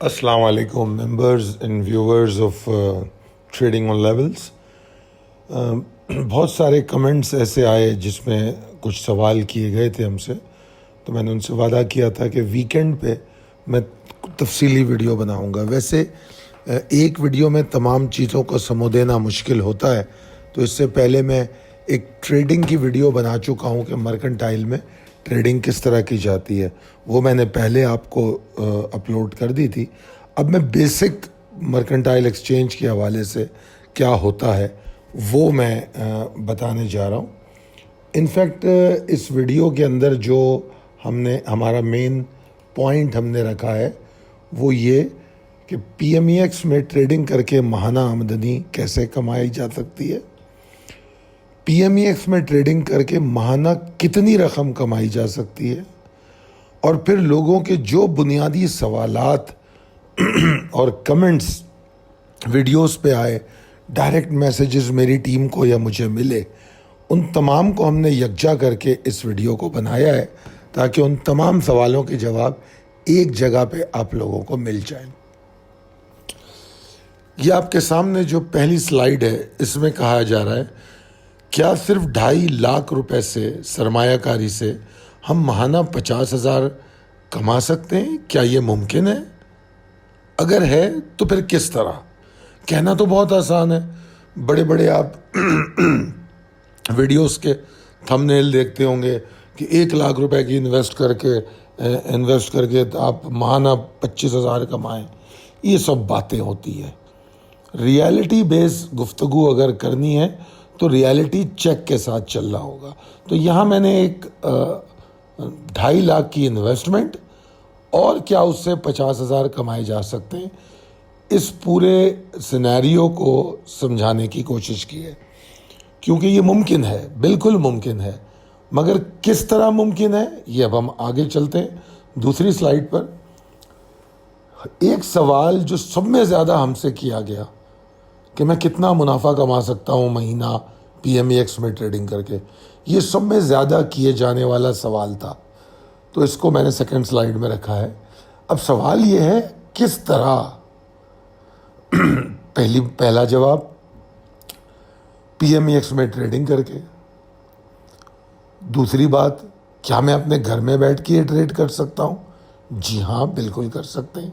السلام علیکم members and viewers of trading on levels. بہت سارے کمنٹس ایسے آئے جس میں کچھ سوال کیے گئے تھے ہم سے، تو میں نے ان سے وعدہ کیا تھا کہ ویکینڈ پہ میں تفصیلی ویڈیو بناؤں گا. ویسے ایک ویڈیو میں تمام چیزوں کو سمو دینا مشکل ہوتا ہے، تو اس سے پہلے میں ایک ٹریڈنگ کی ویڈیو بنا چکا ہوں کہ مرکنٹائل میں ٹریڈنگ کس طرح کی جاتی ہے. وہ میں نے پہلے آپ کو اپلوڈ کر دی تھی. اب میں بیسک مرکنٹائل ایکسچینج کے حوالے سے کیا ہوتا ہے وہ میں بتانے جا رہا ہوں. انفیکٹ اس ویڈیو کے اندر جو ہمارا مین پوائنٹ ہم نے رکھا ہے وہ یہ کہ پی ایم ای ایکس میں ٹریڈنگ کر کے ماہانہ آمدنی کیسے کمائی جا سکتی ہے، پی ایم ای ایکس میں ٹریڈنگ کر کے ماہانہ کتنی رقم کمائی جا سکتی ہے، اور پھر لوگوں کے جو بنیادی سوالات اور کمنٹس ویڈیوز پہ آئے، ڈائریکٹ میسیجز میری ٹیم کو یا مجھے ملے، ان تمام کو ہم نے یکجا کر کے اس ویڈیو کو بنایا ہے تاکہ ان تمام سوالوں کے جواب ایک جگہ پہ آپ لوگوں کو مل جائیں. یہ آپ کے سامنے جو پہلی سلائیڈ ہے اس میں کہا جا رہا ہے کیا صرف 2.5 لاکھ روپے سے سرمایہ کاری سے ہم ماہانہ 50,000 کما سکتے ہیں؟ کیا یہ ممکن ہے؟ اگر ہے تو پھر کس طرح؟ کہنا تو بہت آسان ہے. بڑے بڑے آپ ویڈیوز کے تھمبنیل دیکھتے ہوں گے کہ 1 لاکھ روپے کی انویسٹ کر کے آپ ماہانہ 25,000 کمائیں. یہ سب باتیں ہوتی ہے. ریالٹی بیس گفتگو اگر کرنی ہے تو ریالٹی چیک کے ساتھ چلنا ہوگا. تو یہاں میں نے ایک 2.5 لاکھ کی انویسٹمنٹ اور کیا اس سے 50,000 کمائے جا سکتے ہیں، اس پورے سینیریو کو سمجھانے کی کوشش کی ہے. کیونکہ یہ ممکن ہے، بالکل ممکن ہے، مگر کس طرح ممکن ہے یہ اب ہم آگے چلتے ہیں. دوسری سلائیڈ پر ایک سوال جو سب میں زیادہ ہم سے کیا گیا کہ میں کتنا منافع کما سکتا ہوں مہینہ پی ایم ای ایکس میں ٹریڈنگ کر کے، یہ سب میں زیادہ کیے جانے والا سوال تھا، تو اس کو میں نے سیکنڈ سلائیڈ میں رکھا ہے. اب سوال یہ ہے کس طرح. پہلا جواب پی ایم ای ایکس میں ٹریڈنگ کر کے. دوسری بات، کیا میں اپنے گھر میں بیٹھ کے یہ ٹریڈ کر سکتا ہوں؟ جی ہاں، بالکل کر سکتے ہیں.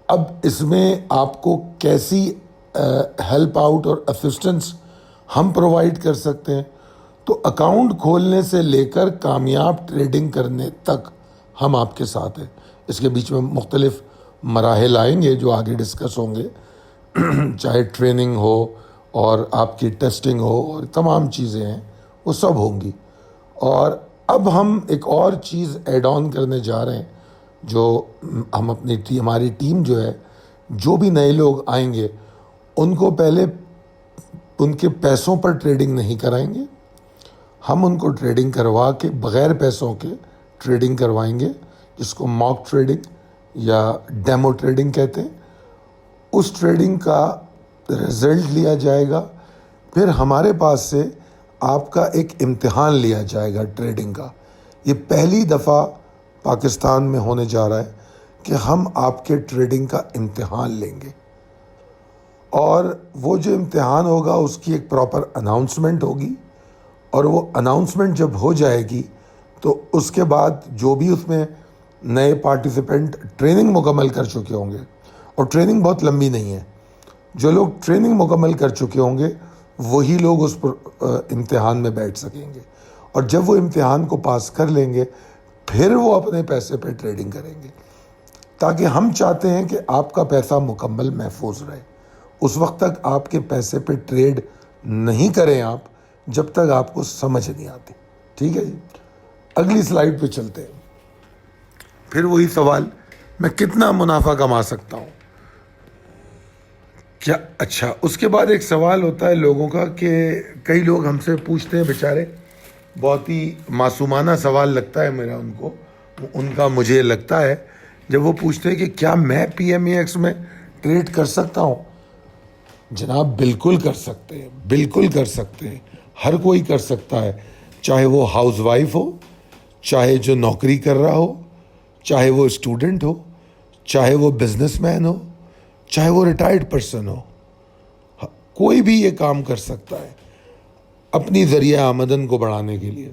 اب اس میں آپ کو کیسی ہیلپ آؤٹ اور اسسٹنس ہم پرووائڈ کر سکتے ہیں، تو اکاؤنٹ کھولنے سے لے کر کامیاب ٹریڈنگ کرنے تک ہم آپ کے ساتھ ہیں. اس کے بیچ میں مختلف مراحل آئیں گے جو آگے ڈسکس ہوں گے، چاہے ٹریننگ ہو اور آپ کی ٹیسٹنگ ہو اور تمام چیزیں ہیں وہ سب ہوں گی. اور اب ہم ایک اور چیز ایڈ آن کرنے جا رہے ہیں جو ہم ہماری ٹیم جو ہے، جو بھی نئے لوگ آئیں گے ان کو پہلے ان کے پیسوں پر ٹریڈنگ نہیں کرائیں گے. ہم ان کو ٹریڈنگ کروا کے بغیر پیسوں کے ٹریڈنگ کروائیں گے، جس کو ماک ٹریڈنگ یا ڈیمو ٹریڈنگ کہتے ہیں. اس ٹریڈنگ کا رزلٹ لیا جائے گا، پھر ہمارے پاس سے آپ کا ایک امتحان لیا جائے گا ٹریڈنگ کا. یہ پہلی دفعہ پاکستان میں ہونے جا رہا ہے کہ ہم آپ کے ٹریڈنگ کا امتحان لیں گے، اور وہ جو امتحان ہوگا اس کی ایک پراپر اناؤنسمنٹ ہوگی، اور وہ اناؤنسمنٹ جب ہو جائے گی تو اس کے بعد جو بھی اس میں نئے پارٹیسپینٹ ٹریننگ مکمل کر چکے ہوں گے، اور ٹریننگ بہت لمبی نہیں ہے، جو لوگ ٹریننگ مکمل کر چکے ہوں گے وہی لوگ اس پر امتحان میں بیٹھ سکیں گے. اور جب وہ امتحان کو پاس کر لیں گے پھر وہ اپنے پیسے پہ ٹریڈنگ کریں گے، تاکہ ہم چاہتے ہیں کہ آپ کا پیسہ مکمل محفوظ رہے. اس وقت تک آپ کے پیسے پہ ٹریڈ نہیں کریں آپ جب تک آپ کو سمجھ نہیں آتی. ٹھیک ہے جی، اگلی سلائیڈ پہ چلتے ہیں. پھر وہی سوال، میں کتنا منافع کما سکتا ہوں؟ کیا اچھا، اس کے بعد ایک سوال ہوتا ہے لوگوں کا کہ کئی لوگ ہم سے پوچھتے ہیں، بیچارے بہت ہی معصومانہ سوال لگتا ہے میرا ان کا مجھے لگتا ہے، جب وہ پوچھتے ہیں کہ کیا میں پی ایم ای ایکس میں ٹریڈ کر سکتا ہوں؟ جناب بالکل کر سکتے ہیں، بالکل کر سکتے ہیں. ہر کوئی کر سکتا ہے، چاہے وہ ہاؤس وائف ہو، چاہے جو نوکری کر رہا ہو، چاہے وہ اسٹوڈنٹ ہو. چاہے وہ بزنس مین ہو، چاہے وہ ریٹائرڈ پرسن ہو، کوئی بھی یہ کام کر سکتا ہے اپنی ذریعہ آمدن کو بڑھانے کے لیے.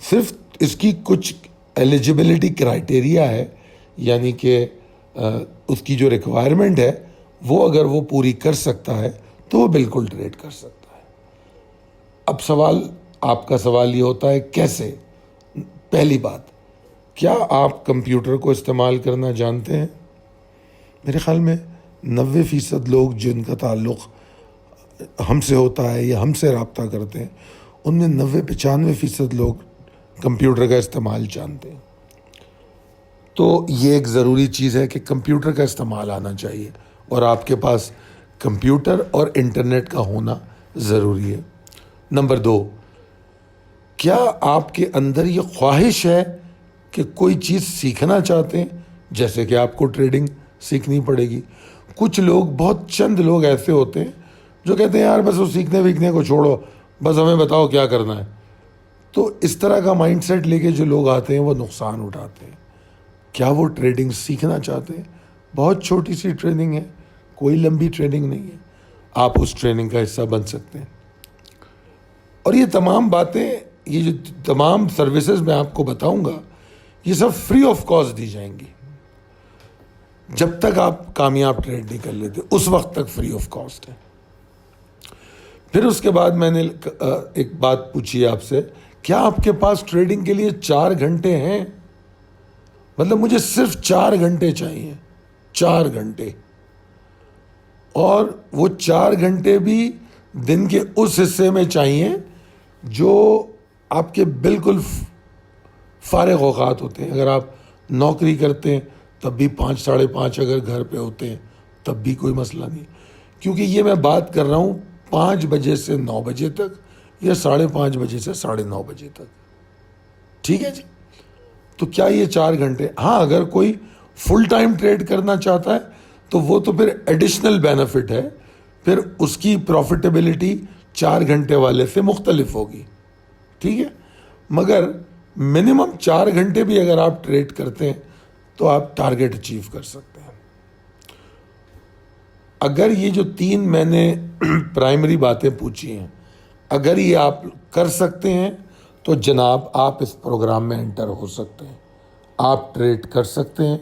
صرف اس کی کچھ ایلیجبلٹی کرائٹیریا ہے، یعنی کہ اس کی جو ریکوائرمنٹ ہے وہ اگر وہ پوری کر سکتا ہے تو وہ بالکل ٹریڈ کر سکتا ہے. اب آپ کا سوال یہ ہوتا ہے کیسے؟ پہلی بات، کیا آپ کمپیوٹر کو استعمال کرنا جانتے ہیں؟ میرے خیال میں 90% لوگ جن کا تعلق ہم سے ہوتا ہے یا ہم سے رابطہ کرتے ہیں ان میں 90-95% لوگ کمپیوٹر کا استعمال جانتے ہیں. تو یہ ایک ضروری چیز ہے کہ کمپیوٹر کا استعمال آنا چاہیے، اور آپ کے پاس کمپیوٹر اور انٹرنیٹ کا ہونا ضروری ہے. نمبر 2، کیا آپ کے اندر یہ خواہش ہے کہ کوئی چیز سیکھنا چاہتے ہیں؟ جیسے کہ آپ کو ٹریڈنگ سیکھنی پڑے گی. کچھ لوگ، بہت چند لوگ ایسے ہوتے ہیں جو کہتے ہیں یار بس وہ سیکھنے ویکھنے کو چھوڑو، بس ہمیں بتاؤ کیا کرنا ہے. تو اس طرح کا مائنڈ سیٹ لے کے جو لوگ آتے ہیں وہ نقصان اٹھاتے ہیں. کیا وہ ٹریڈنگ سیکھنا چاہتے ہیں؟ بہت چھوٹی سی ٹریننگ ہے، کوئی لمبی ٹریننگ نہیں ہے، آپ اس ٹریننگ کا حصہ بن سکتے ہیں. اور یہ تمام باتیں، یہ جو تمام سروسز میں آپ کو بتاؤں گا، یہ سب فری آف کاسٹ دی جائیں گی. جب تک آپ کامیاب ٹریڈ نہیں کر لیتے اس وقت تک فری آف کاسٹ ہے. پھر اس کے بعد میں نے ایک بات پوچھی آپ سے، کیا آپ کے پاس ٹریڈنگ کے لیے 4 گھنٹے ہیں؟ مطلب مجھے صرف 4 گھنٹے چاہیے، 4 گھنٹے، اور وہ 4 گھنٹے بھی دن کے اس حصے میں چاہیے جو آپ کے بالکل فارغ اوقات ہوتے ہیں. اگر آپ نوکری کرتے ہیں تب بھی 5 ساڑھے 5 اگر گھر پہ ہوتے ہیں تب بھی کوئی مسئلہ نہیں، کیونکہ یہ میں بات کر رہا ہوں 5 بجے سے 9 بجے تک یا 5:30 بجے سے 9:30 بجے تک. ٹھیک ہے جی؟ تو کیا یہ 4 گھنٹے؟ ہاں، اگر کوئی فل ٹائم ٹریڈ کرنا چاہتا ہے تو وہ تو پھر ایڈیشنل بینیفٹ ہے، پھر اس کی پروفیٹیبلٹی 4 گھنٹے والے سے مختلف ہوگی. ٹھیک ہے؟ مگر منیمم 4 گھنٹے بھی اگر آپ ٹریڈ کرتے ہیں تو آپ ٹارگیٹ اچیو کر سکتے ہیں. اگر یہ جو 3 میں نے پرائمری باتیں پوچھی ہیں اگر یہ آپ کر سکتے ہیں تو جناب آپ اس پروگرام میں انٹر ہو سکتے ہیں، آپ ٹریڈ کر سکتے ہیں،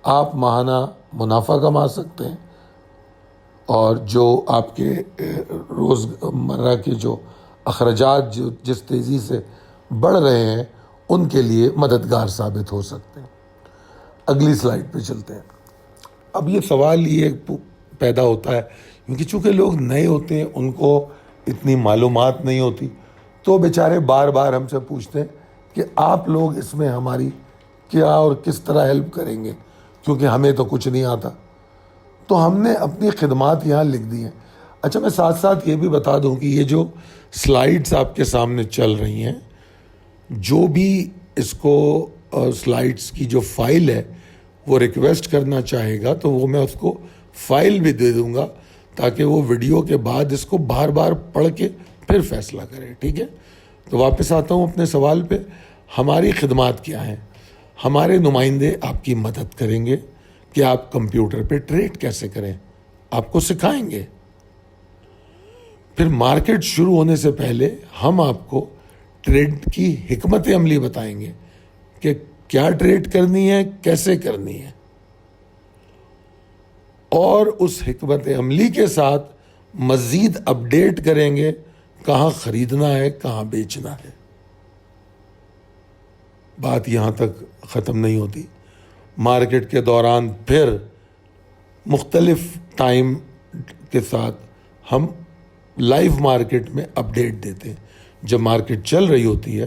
آپ ماہانہ منافع کما سکتے ہیں، اور جو آپ کے روز مرہ کے جو اخراجات جو جس تیزی سے بڑھ رہے ہیں ان کے لیے مددگار ثابت ہو سکتے ہیں. اگلی سلائیڈ پہ چلتے ہیں. اب یہ سوال یہ پیدا ہوتا ہے کیونکہ چونکہ لوگ نئے ہوتے ہیں، ان کو اتنی معلومات نہیں ہوتی، تو بیچارے بار بار ہم سے پوچھتے ہیں کہ آپ لوگ اس میں ہماری کیا اور کس طرح ہیلپ کریں گے، کیونکہ ہمیں تو کچھ نہیں آتا. تو ہم نے اپنی خدمات یہاں لکھ دی ہیں. اچھا، میں ساتھ ساتھ یہ بھی بتا دوں کہ یہ جو سلائیڈز آپ کے سامنے چل رہی ہیں، جو بھی اس کو سلائیڈز کی جو فائل ہے وہ ریکویسٹ کرنا چاہے گا تو وہ میں اس کو فائل بھی دے دوں گا تاکہ وہ ویڈیو کے بعد اس کو بار بار پڑھ کے پھر فیصلہ کرے. ٹھیک ہے؟ تو واپس آتا ہوں اپنے سوال پہ. ہماری خدمات کیا ہیں؟ ہمارے نمائندے آپ کی مدد کریں گے کہ آپ کمپیوٹر پہ ٹریڈ کیسے کریں، آپ کو سکھائیں گے. پھر مارکیٹ شروع ہونے سے پہلے ہم آپ کو ٹریڈ کی حکمت عملی بتائیں گے کہ کیا ٹریڈ کرنی ہے، کیسے کرنی ہے، اور اس حکمت عملی کے ساتھ مزید اپڈیٹ کریں گے کہاں خریدنا ہے، کہاں بیچنا ہے. بات یہاں تک ختم نہیں ہوتی. مارکیٹ کے دوران پھر مختلف ٹائم کے ساتھ ہم لائیو مارکیٹ میں اپڈیٹ دیتے ہیں. جب مارکیٹ چل رہی ہوتی ہے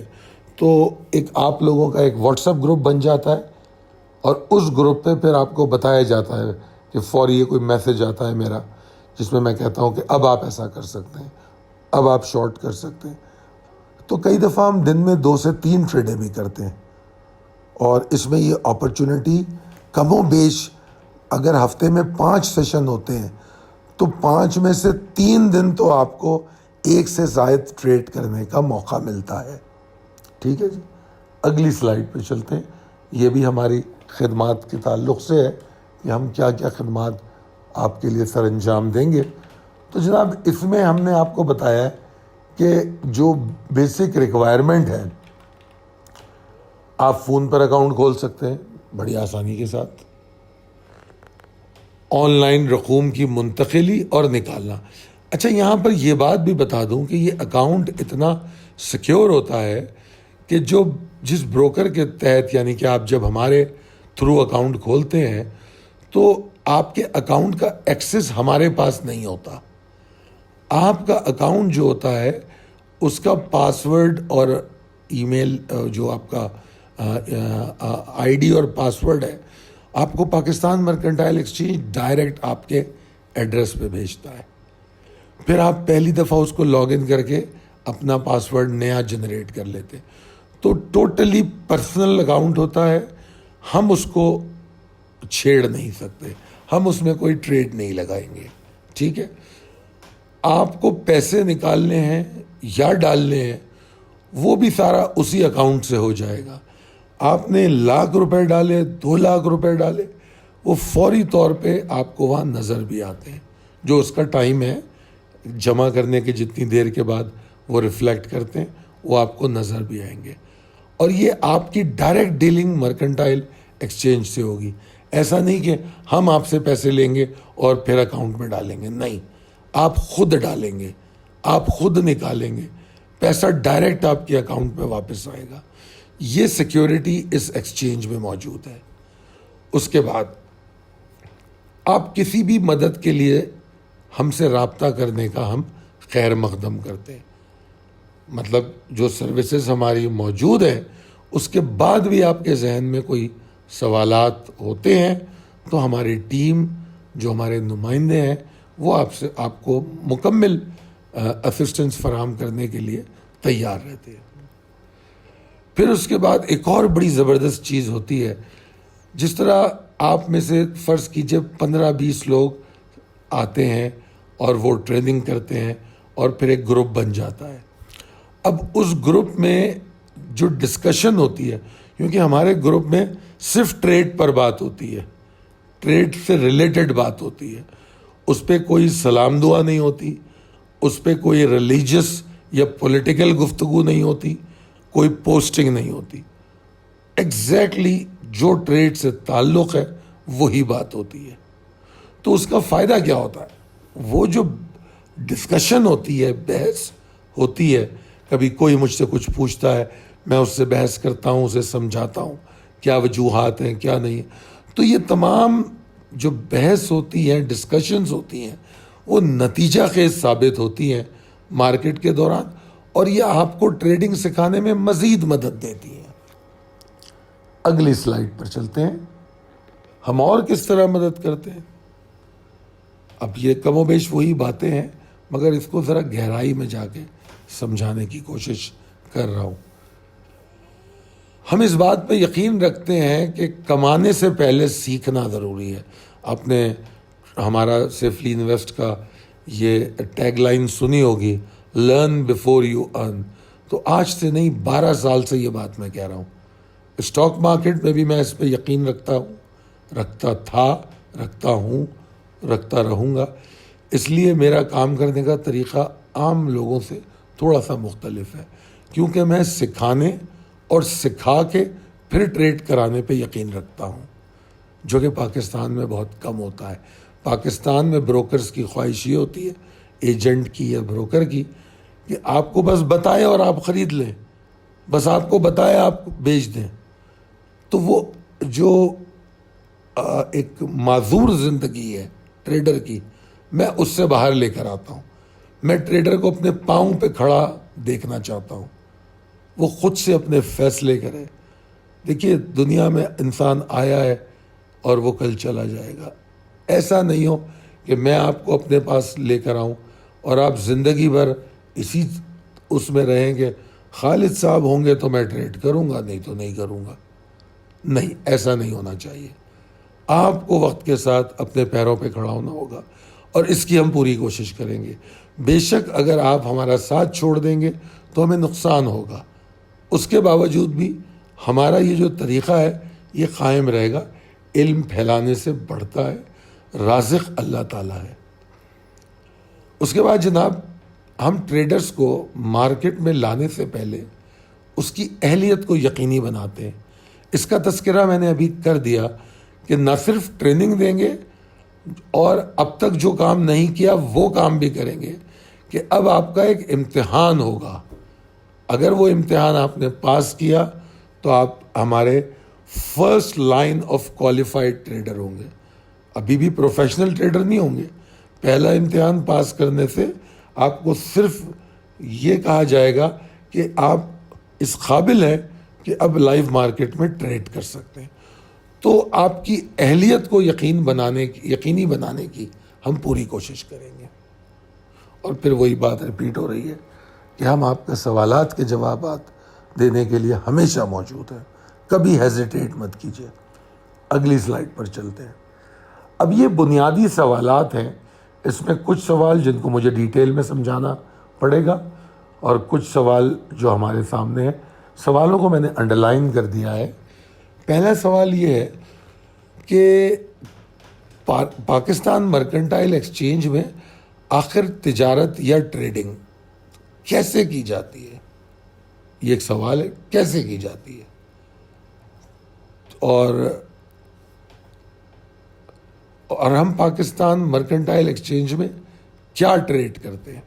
تو آپ لوگوں کا ایک واٹس ایپ گروپ بن جاتا ہے، اور اس گروپ پہ پھر آپ کو بتایا جاتا ہے کہ فوری یہ کوئی میسج آتا ہے میرا جس میں میں کہتا ہوں کہ اب آپ ایسا کر سکتے ہیں، اب آپ شارٹ کر سکتے ہیں. تو کئی دفعہ ہم دن میں 2 سے 3 ٹریڈیں بھی کرتے ہیں، اور اس میں یہ اپرچونٹی کم و بیش اگر ہفتے میں 5 سیشن ہوتے ہیں تو 5 میں سے 3 دن تو آپ کو 1 سے زائد ٹریڈ کرنے کا موقع ملتا ہے. ٹھیک ہے جی؟ اگلی سلائیڈ پہ چلتے ہیں. یہ بھی ہماری خدمات کے تعلق سے ہے کہ ہم کیا کیا خدمات آپ کے لیے سر انجام دیں گے. تو جناب اس میں ہم نے آپ کو بتایا ہے کہ جو بیسک ریکوائرمنٹ ہے، آپ فون پر اکاؤنٹ کھول سکتے ہیں بڑی آسانی کے ساتھ، آن لائن رقوم کی منتقلی اور نکالنا. اچھا یہاں پر یہ بات بھی بتا دوں کہ یہ اکاؤنٹ اتنا سیکیور ہوتا ہے کہ جس بروکر کے تحت، یعنی کہ آپ جب ہمارے تھرو اکاؤنٹ کھولتے ہیں تو آپ کے اکاؤنٹ کا ایکسس ہمارے پاس نہیں ہوتا. آپ کا اکاؤنٹ جو ہوتا ہے اس کا پاسورڈ اور ای میل جو آپ کا آئی ڈی اور پاسورڈ ہے، آپ کو پاکستان مرکنٹائل ایکسچینج ڈائریکٹ آپ کے ایڈریس پہ بھیجتا ہے. پھر آپ پہلی دفعہ اس کو لاگ ان کر کے اپنا پاسورڈ نیا جنریٹ کر لیتے. تو ٹوٹلی پرسنل اکاؤنٹ ہوتا ہے، ہم اس کو چھیڑ نہیں سکتے، ہم اس میں کوئی ٹریڈ نہیں لگائیں گے. ٹھیک ہے، آپ کو پیسے نکالنے ہیں یا ڈالنے ہیں وہ بھی سارا اسی اکاؤنٹ سے ہو جائے گا. آپ نے 1,00,000 روپے ڈالے، 2,00,000 روپے ڈالے، وہ فوری طور پہ آپ کو وہاں نظر بھی آتے ہیں. جو اس کا ٹائم ہے جمع کرنے کے جتنی دیر کے بعد وہ ریفلیکٹ کرتے ہیں وہ آپ کو نظر بھی آئیں گے. اور یہ آپ کی ڈائریکٹ ڈیلنگ مرکنٹائل ایکسچینج سے ہوگی. ایسا نہیں کہ ہم آپ سے پیسے لیں گے اور پھر اکاؤنٹ میں ڈالیں گے، نہیں، آپ خود ڈالیں گے، آپ خود نکالیں گے، پیسہ ڈائریکٹ آپ کے اکاؤنٹ میں واپس آئے گا. یہ سیکیورٹی اس ایکسچینج میں موجود ہے. اس کے بعد آپ کسی بھی مدد کے لیے ہم سے رابطہ کرنے کا ہم خیر مقدم کرتے ہیں. مطلب جو سروسز ہماری موجود ہیں اس کے بعد بھی آپ کے ذہن میں کوئی سوالات ہوتے ہیں تو ہماری ٹیم جو ہمارے نمائندے ہیں وہ آپ کو مکمل اسسٹنس فراہم کرنے کے لیے تیار رہتے ہیں. پھر اس کے بعد ایک اور بڑی زبردست چیز ہوتی ہے. جس طرح آپ میں سے فرض کیجئے 15-20 لوگ آتے ہیں اور وہ ٹریننگ کرتے ہیں اور پھر ایک گروپ بن جاتا ہے. اب اس گروپ میں جو ڈسکشن ہوتی ہے، کیونکہ ہمارے گروپ میں صرف ٹریڈ پر بات ہوتی ہے، ٹریڈ سے ریلیٹڈ بات ہوتی ہے، اس پہ کوئی سلام دعا نہیں ہوتی، اس پہ کوئی ریلیجس یا پولیٹیکل گفتگو نہیں ہوتی، کوئی پوسٹنگ نہیں ہوتی. ایگزیکٹلی جو ٹریڈ سے تعلق ہے وہی بات ہوتی ہے. تو اس کا فائدہ کیا ہوتا ہے؟ وہ جو ڈسکشن ہوتی ہے، بحث ہوتی ہے، کبھی کوئی مجھ سے کچھ پوچھتا ہے، میں اس سے بحث کرتا ہوں، اسے سمجھاتا ہوں کیا وجوہات ہیں کیا نہیں. تو یہ تمام جو بحث ہوتی ہے، ڈسکشنز ہوتی ہیں، وہ نتیجہ خیز ثابت ہوتی ہیں مارکیٹ کے دوران، اور یہ آپ کو ٹریڈنگ سکھانے میں مزید مدد دیتی ہیں. اگلی سلائیڈ پر چلتے ہیں. ہم اور کس طرح مدد کرتے ہیں؟ اب یہ کم و بیش وہی باتیں ہیں مگر اس کو ذرا گہرائی میں جا کے سمجھانے کی کوشش کر رہا ہوں. ہم اس بات پہ یقین رکھتے ہیں کہ کمانے سے پہلے سیکھنا ضروری ہے. آپ نے ہمارا سیفلی انویسٹ کا یہ ٹیگ لائن سنی ہوگی، لرن بیفور یو ارن. تو آج سے نہیں، 12 سال سے یہ بات میں کہہ رہا ہوں. اسٹاک مارکیٹ میں بھی میں اس پہ یقین رکھتا ہوں، رکھتا تھا، رکھتا ہوں، رکھتا رہوں گا. اس لیے میرا کام کرنے کا طریقہ عام لوگوں سے تھوڑا سا مختلف ہے، کیونکہ میں سکھانے اور سکھا کے پھر ٹریڈ کرانے پہ یقین رکھتا ہوں، جو کہ پاکستان میں بہت کم ہوتا ہے. پاکستان میں بروکرز کی خواہش یہ ہوتی ہے، ایجنٹ کی یا بروکر کی، کہ آپ کو بس بتائے اور آپ خرید لیں، بس آپ کو بتائے آپ بیچ دیں. تو وہ جو ایک معذور زندگی ہے ٹریڈر کی، میں اس سے باہر لے کر آتا ہوں. میں ٹریڈر کو اپنے پاؤں پہ کھڑا دیکھنا چاہتا ہوں، وہ خود سے اپنے فیصلے کرے. دیکھیے دنیا میں انسان آیا ہے اور وہ کل چلا جائے گا. ایسا نہیں ہو کہ میں آپ کو اپنے پاس لے کر آؤں اور آپ زندگی بھر اسی اس میں رہیں گے، خالد صاحب ہوں گے تو میں ٹریڈ کروں گا، نہیں تو نہیں کروں گا. نہیں، ایسا نہیں ہونا چاہیے. آپ کو وقت کے ساتھ اپنے پیروں پہ کھڑا ہونا ہوگا اور اس کی ہم پوری کوشش کریں گے. بے شک اگر آپ ہمارا ساتھ چھوڑ دیں گے تو ہمیں نقصان ہوگا. اس کے باوجود بھی ہمارا یہ جو طریقہ ہے یہ قائم رہے گا. علم پھیلانے سے بڑھتا ہے, رازق اللہ تعالیٰ ہے. اس کے بعد جناب ہم ٹریڈرز کو مارکیٹ میں لانے سے پہلے اس کی اہلیت کو یقینی بناتے ہیں. اس کا تذکرہ میں نے ابھی کر دیا کہ نہ صرف ٹریننگ دیں گے اور اب تک جو کام نہیں کیا وہ کام بھی کریں گے کہ اب آپ کا ایک امتحان ہوگا. اگر وہ امتحان آپ نے پاس کیا تو آپ ہمارے first line of qualified trader ہوں گے. ابھی بھی پروفیشنل ٹریڈر نہیں ہوں گے. پہلا امتحان پاس کرنے سے آپ کو صرف یہ کہا جائے گا کہ آپ اس قابل ہیں کہ اب لائیو مارکیٹ میں ٹریڈ کر سکتے ہیں. تو آپ کی اہلیت کو یقینی بنانے کی ہم پوری کوشش کریں گے. اور پھر وہی بات رپیٹ ہو رہی ہے کہ ہم آپ کے سوالات کے جوابات دینے کے لیے ہمیشہ موجود ہیں. کبھی ہیزیٹیٹ مت کیجیے. اگلی سلائیڈ پر چلتے ہیں. اب یہ بنیادی سوالات ہیں. اس میں کچھ سوال جن کو مجھے ڈیٹیل میں سمجھانا پڑے گا اور کچھ سوال جو ہمارے سامنے ہیں. سوالوں کو میں نے انڈرلائن کر دیا ہے. پہلا سوال یہ ہے کہ پاکستان مرکنٹائل ایکسچینج میں آخر تجارت یا ٹریڈنگ کیسے کی جاتی ہے؟ یہ ایک سوال ہے, کیسے کی جاتی ہے اور ہم پاکستان مرکنٹائل ایکسچینج میں کیا ٹریڈ کرتے ہیں.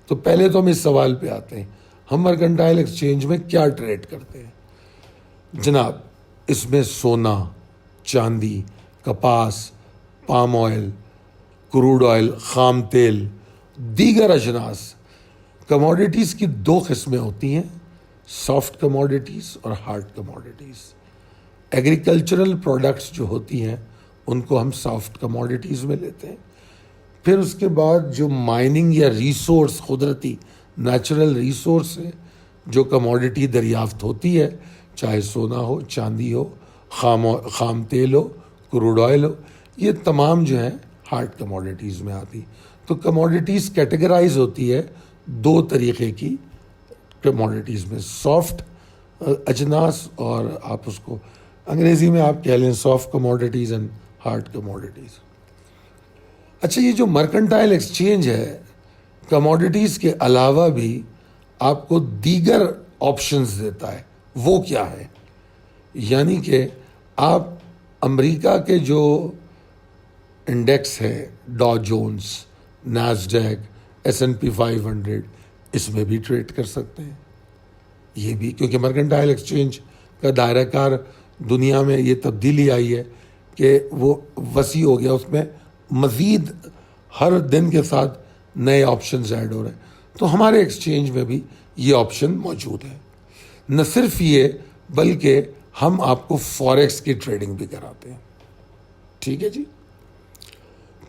تو پہلے تو ہم اس سوال پہ آتے ہیں, ہم مرکنٹائل ایکسچینج میں کیا ٹریڈ کرتے ہیں. جناب اس میں سونا, چاندی, کپاس, پام آئل, کروڈ آئل, خام تیل, دیگر اجناس, کموڈیٹیز کی دو قسمیں ہوتی ہیں, سافٹ کموڈیٹیز اور ہارڈ کموڈیٹیز. ایگریکلچرل پروڈکٹس جو ہوتی ہیں ان کو ہم سافٹ کموڈیٹیز میں لیتے ہیں. پھر اس کے بعد جو مائننگ یا ریسورس, قدرتی نیچرل ریسورس ہے, جو کموڈیٹی دریافت ہوتی ہے, چاہے سونا ہو, چاندی ہو, خام تیل ہو, کروڈ آئل ہو, یہ تمام جو ہیں ہارڈ کموڈیٹیز میں آتی. تو کموڈیٹیز کیٹیگرائز ہوتی ہے دو طریقے کی کموڈیٹیز میں, سافٹ اجناس اور آپ اس کو انگریزی میں آپ کہہ لیں soft commodities and hard commodities. اچھا, یہ جو مرکنٹائل ایکسچینج ہے کموڈیٹیز کے علاوہ بھی آپ کو دیگر آپشنز دیتا ہے. وہ کیا ہے؟ یعنی کہ آپ امریکہ کے جو انڈیکس ہے, ڈاؤ جونز, ناسڈیک, S&P 500, اس میں بھی ٹریڈ کر سکتے ہیں. یہ بھی کیونکہ مرکنٹائل ایکسچینج کا دائرہ کار دنیا میں یہ تبدیلی آئی ہے کہ وہ وسیع ہو گیا, اس میں مزید ہر دن کے ساتھ نئے آپشنز ایڈ ہو رہے ہیں. تو ہمارے ایکسچینج میں بھی یہ آپشن موجود ہے. نہ صرف یہ بلکہ ہم آپ کو فوریکس کی ٹریڈنگ بھی کراتے ہیں. ٹھیک ہے جی.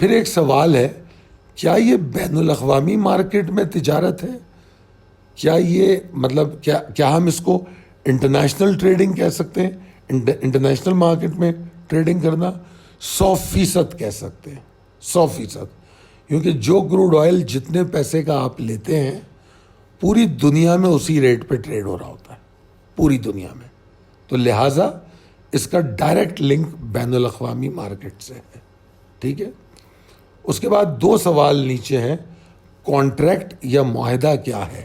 پھر ایک سوال ہے, کیا یہ بین الاقوامی مارکیٹ میں تجارت ہے؟ کیا یہ مطلب کیا ہم اس کو انٹرنیشنل ٹریڈنگ کہہ سکتے ہیں؟ انٹرنیشنل مارکیٹ میں ٹریڈنگ کرنا 100% کہہ سکتے ہیں, 100%. کیونکہ جو کروڈ آئل جتنے پیسے کا آپ لیتے ہیں پوری دنیا میں اسی ریٹ پہ ٹریڈ ہو رہا ہوتا ہے, پوری دنیا میں. تو لہٰذا اس کا ڈائریکٹ لنک بین الاقوامی مارکیٹ سے ہے. ٹھیک ہے. اس کے بعد دو سوال نیچے ہیں, کانٹریکٹ یا معاہدہ کیا ہے.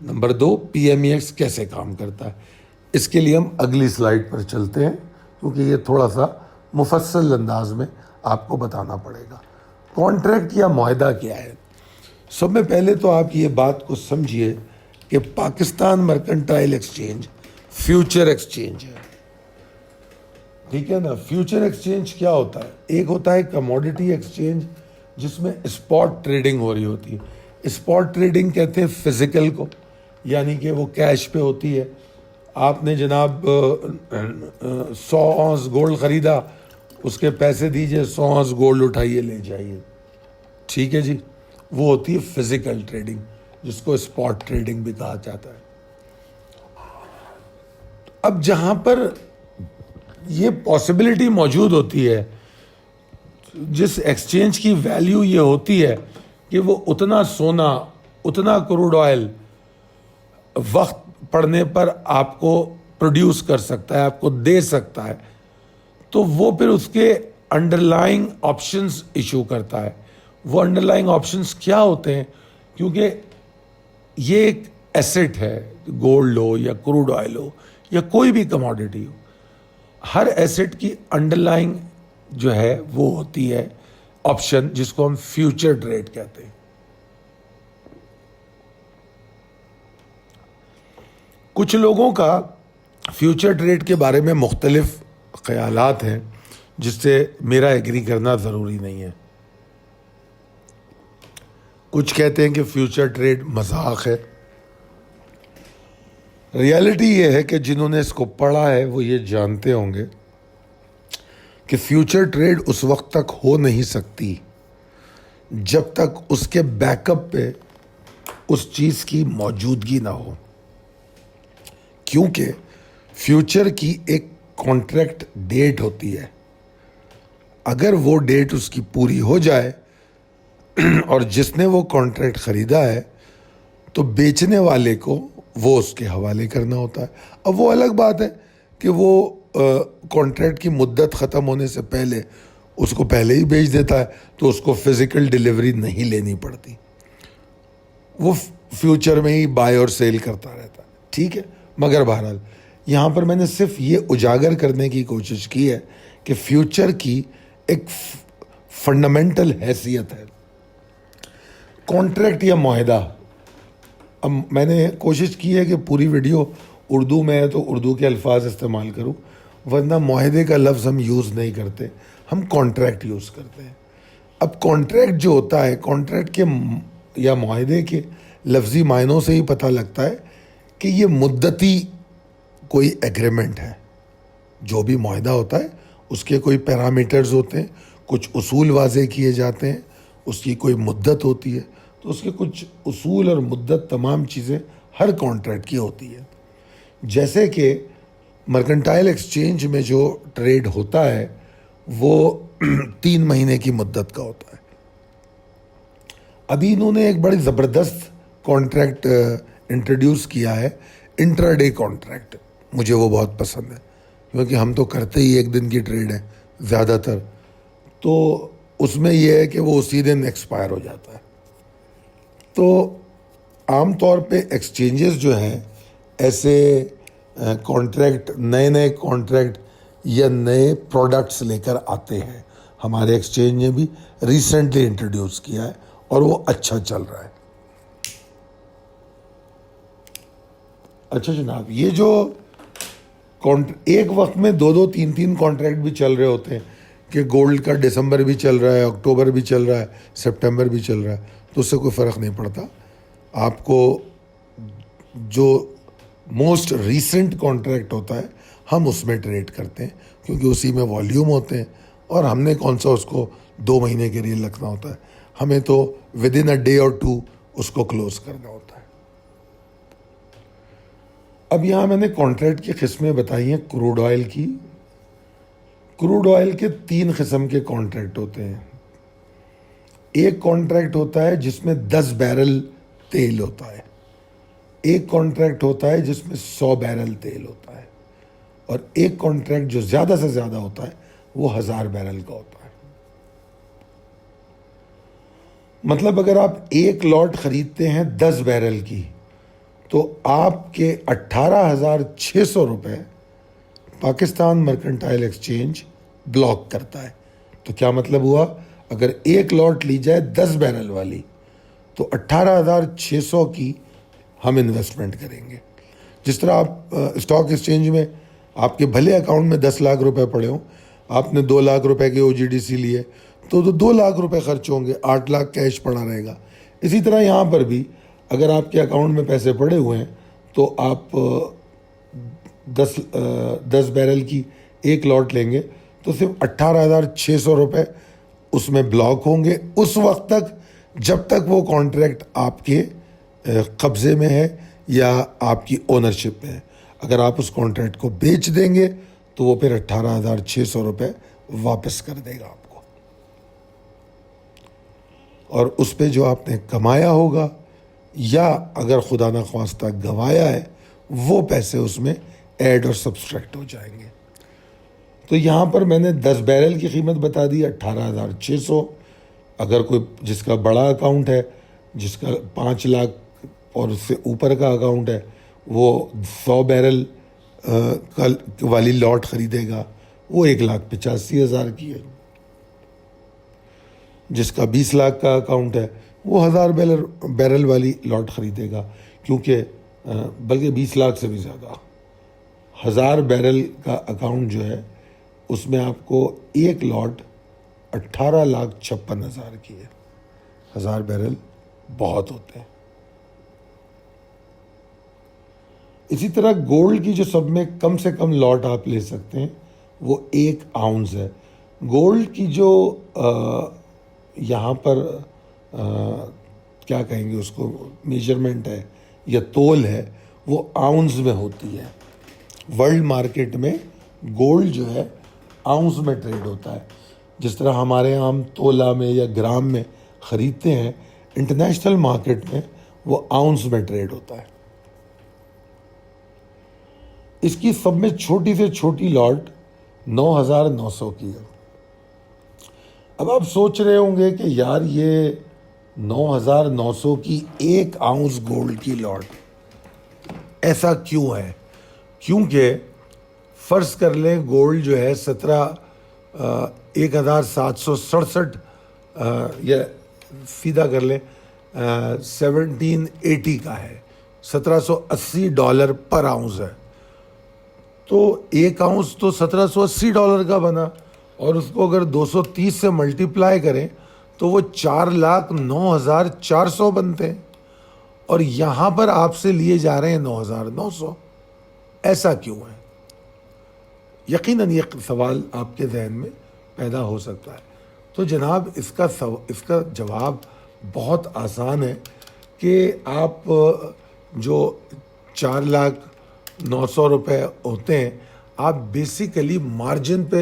نمبر 2, PMEX کیسے کام کرتا ہے. اس کے لیے ہم اگلی سلائیڈ پر چلتے ہیں کیونکہ یہ تھوڑا سا مفصل انداز میں آپ کو بتانا پڑے گا. کانٹریکٹ یا معاہدہ کیا ہے. سب میں پہلے تو آپ یہ بات کو سمجھیے کہ Pakistan mercantile exchange future exchange ہے. ٹھیک ہے نا. فیوچر ایکسچینج کیا ہوتا ہے؟ ایک ہوتا ہے کموڈیٹی ایکسچینج جس میں اسپاٹ ٹریڈنگ ہو رہی ہوتی ہے. اسپاٹ ٹریڈنگ کہتے ہیں فزیکل کو, یعنی کہ وہ کیش پہ ہوتی ہے. آپ نے جناب 100 اونس گولڈ خریدا, اس کے پیسے دیجئے, 100 اونس گولڈ اٹھائیے لے جائیے. ٹھیک ہے جی. وہ ہوتی ہے فزیکل ٹریڈنگ جس کو اسپاٹ ٹریڈنگ بھی کہا جاتا ہے. اب جہاں پر یہ پاسبلٹی موجود ہوتی ہے, جس ایکسچینج کی ویلیو یہ ہوتی ہے کہ وہ اتنا سونا, اتنا کروڈ آئل وقت پڑنے پر آپ کو پروڈیوس کر سکتا ہے, آپ کو دے سکتا ہے, تو وہ پھر اس کے انڈرلائنگ آپشنز ایشو کرتا ہے. وہ انڈرلائنگ آپشنز کیا ہوتے ہیں؟ کیونکہ یہ ایک ایسٹ ہے, گولڈ ہو یا کروڈ آئل ہو یا کوئی بھی کموڈٹی ہو, ہر ایسٹ کی انڈرلائنگ جو ہے وہ ہوتی ہے آپشن, جس کو ہم فیوچر ٹریڈ کہتے ہیں. کچھ لوگوں کا فیوچر ٹریڈ کے بارے میں مختلف خیالات ہیں, جس سے میرا ایگری کرنا ضروری نہیں ہے. کچھ کہتے ہیں کہ فیوچر ٹریڈ مذاق ہے. ریالٹی یہ ہے کہ جنہوں نے اس کو پڑھا ہے وہ یہ جانتے ہوں گے کہ فیوچر ٹریڈ اس وقت تک ہو نہیں سکتی جب تک اس کے بیک اپ پہ اس چیز کی موجودگی نہ ہو, کیونکہ فیوچر کی ایک کانٹریکٹ ڈیٹ ہوتی ہے. اگر وہ ڈیٹ اس کی پوری ہو جائے اور جس نے وہ کانٹریکٹ خریدا ہے تو بیچنے والے کو وہ اس کے حوالے کرنا ہوتا ہے. اب وہ الگ بات ہے کہ وہ کانٹریکٹ کی مدت ختم ہونے سے پہلے اس کو پہلے ہی بیچ دیتا ہے تو اس کو فزیکل ڈیلیوری نہیں لینی پڑتی, وہ فیوچر میں ہی بائی اور سیل کرتا رہتا ہے. ٹھیک ہے, مگر بہرحال یہاں پر میں نے صرف یہ اجاگر کرنے کی کوشش کی ہے کہ فیوچر کی ایک فنڈامنٹل حیثیت ہے. کانٹریکٹ یا معاہدہ, اب میں نے کوشش کی ہے کہ پوری ویڈیو اردو میں ہے تو اردو کے الفاظ استعمال کروں, ورنہ معاہدے کا لفظ ہم یوز نہیں کرتے, ہم کانٹریکٹ یوز کرتے ہیں. اب کانٹریکٹ جو ہوتا ہے, کانٹریکٹ کے یا معاہدے کے لفظی معنوں سے ہی پتہ لگتا ہے کہ یہ مدتی کوئی ایگریمنٹ ہے. جو بھی معاہدہ ہوتا ہے اس کے کوئی پیرامیٹرز ہوتے ہیں, کچھ اصول واضح کیے جاتے ہیں, اس کی کوئی مدت ہوتی ہے, تو اس کے کچھ اصول اور مدت تمام چیزیں ہر کانٹریکٹ کی ہوتی ہے. جیسے کہ مرکنٹائل ایکسچینج میں جو ٹریڈ ہوتا ہے وہ 3 مہینے کی مدت کا ہوتا ہے. ابھی انہوں نے ایک بڑی زبردست کانٹریکٹ انٹروڈیوس کیا ہے, انٹرا ڈے کانٹریکٹ. مجھے وہ بہت پسند ہے کیونکہ ہم تو کرتے ہی ایک دن کی ٹریڈ ہے زیادہ تر, تو اس میں یہ ہے کہ وہ اسی دن ایکسپائر ہو جاتا ہے. تو عام طور پہ ایکسچینجز جو ہیں ایسے کانٹریکٹ, نئے کانٹریکٹ یا نئے پروڈکٹس لے کر آتے ہیں. ہمارے ایکسچینج نے بھی ریسنٹلی انٹروڈیوس کیا ہے اور وہ اچھا چل رہا ہے. اچھا جناب, یہ جو ایک وقت میں 2 3 کانٹریکٹ بھی چل رہے ہوتے ہیں کہ گولڈ کا دسمبر بھی چل رہا ہے, اکتوبر بھی چل رہا ہے, سپٹمبر بھی چل رہا ہے, تو اس سے کوئی فرق نہیں پڑتا. آپ کو جو موسٹ ریسنٹ کانٹریکٹ ہوتا ہے ہم اس میں ٹریڈ کرتے ہیں کیونکہ اسی میں والیوم ہوتے ہیں, اور ہم نے کون سا اس کو 2 مہینے کے لیے رکھنا ہوتا ہے, ہمیں تو ود ان اے ڈے اور 2 اس کو کلوز کرنا ہوتا ہے. اب یہاں میں نے کانٹریکٹ کی قسمیں بتائی ہیں کروڈ آئل کی. کروڈ آئل کے 3 قسم کے کانٹریکٹ ہوتے ہیں. ایک کانٹریکٹ ہوتا ہے جس میں 10 بیرل تیل ہوتا ہے, ایک کانٹریکٹ ہوتا ہے جس میں 100 بیرل تیل ہوتا ہے, اور ایک کانٹریکٹ جو زیادہ سے زیادہ ہوتا ہے وہ 1000 بیرل کا ہوتا ہے. مطلب اگر آپ ایک لاٹ خریدتے ہیں 10 بیرل کی تو آپ کے 18,600 روپے پاکستان مرکنٹائل ایکسچینج بلاک کرتا ہے. تو کیا مطلب ہوا, اگر ایک لاٹ لی جائے 10 بیرل والی تو 18,600 کی ہم انویسٹمنٹ کریں گے. جس طرح آپ اسٹاک ایکسچینج میں آپ کے بھلے اکاؤنٹ میں 10 لاکھ روپے پڑے ہوں, آپ نے 2 لاکھ روپے کے OGDC لیے تو 2 لاکھ روپے خرچ ہوں گے, 8 لاکھ کیش پڑا رہے گا. اسی طرح یہاں پر بھی اگر آپ کے اکاؤنٹ میں پیسے پڑے ہوئے ہیں تو آپ 10 بیرل کی ایک لاٹ لیں گے تو صرف 18,600 روپے اس میں بلاک ہوں گے اس وقت تک جب تک وہ کانٹریکٹ آپ کے قبضے میں ہے یا آپ کی اونرشپ میں ہے. اگر آپ اس کانٹریکٹ کو بیچ دیں گے تو وہ پھر 18,600 روپے واپس کر دے گا آپ کو, اور اس پہ جو آپ نے کمایا ہوگا یا اگر خدا نخواستہ گنوایا ہے وہ پیسے اس میں ایڈ اور سبسٹریکٹ ہو جائیں گے. تو یہاں پر میں نے 10 بیرل کی قیمت بتا دی 18,600. اگر کوئی جس کا بڑا اکاؤنٹ ہے، جس کا 5 لاکھ اور اس سے اوپر کا اکاؤنٹ ہے، وہ 100 بیرل والی لاٹ خریدے گا، وہ 1,85,000 کی ہے. جس کا 20 لاکھ کا اکاؤنٹ ہے وہ 1000 بیرل والی لاٹ خریدے گا، کیونکہ بلکہ 20 لاکھ سے بھی زیادہ. 1000 بیرل کا اکاؤنٹ جو ہے اس میں آپ کو ایک لاٹ 18,56,000 کی ہے. 1000 بیرل بہت ہوتے ہیں. اسی طرح گولڈ کی جو سب میں کم سے کم لاٹ آپ لے سکتے ہیں وہ 1 آؤنس ہے. گولڈ کی جو یہاں پر کیا کہیں گے اس کو، میجرمنٹ ہے یا تول ہے، وہ آؤنس میں ہوتی ہے. ورلڈ مارکیٹ میں گولڈ جو ہے آؤنس میں ٹریڈ ہوتا ہے. جس طرح ہمارے یہاں ہم تولہ میں یا گرام میں خریدتے ہیں، انٹرنیشنل مارکیٹ میں وہ آؤنس میں ٹریڈ ہوتا ہے. اس کی سب میں چھوٹی سے چھوٹی لاٹ 9,900 کی ہے. اب آپ سوچ رہے ہوں گے کہ یار یہ 9,900 کی 1 آؤنس گولڈ کی لاٹ ایسا کیوں ہے؟ کیونکہ فرض کر لیں گولڈ جو ہے 1,767 یا سیدھا کر لیں 1780 کا ہے، $1780 پر آؤنس ہے. تو 1 آؤنس تو $1780 کا بنا، اور اس کو اگر 230 سے ملٹیپلائی کریں تو وہ 4,09,400 بنتے ہیں، اور یہاں پر آپ سے لیے جا رہے ہیں 9,900. ایسا کیوں ہے؟ یقیناً یہ سوال آپ کے ذہن میں پیدا ہو سکتا ہے. تو جناب اس کا جواب بہت آسان ہے کہ آپ جو 4,09,000 ہوتے ہیں، آپ بیسیکلی مارجن پہ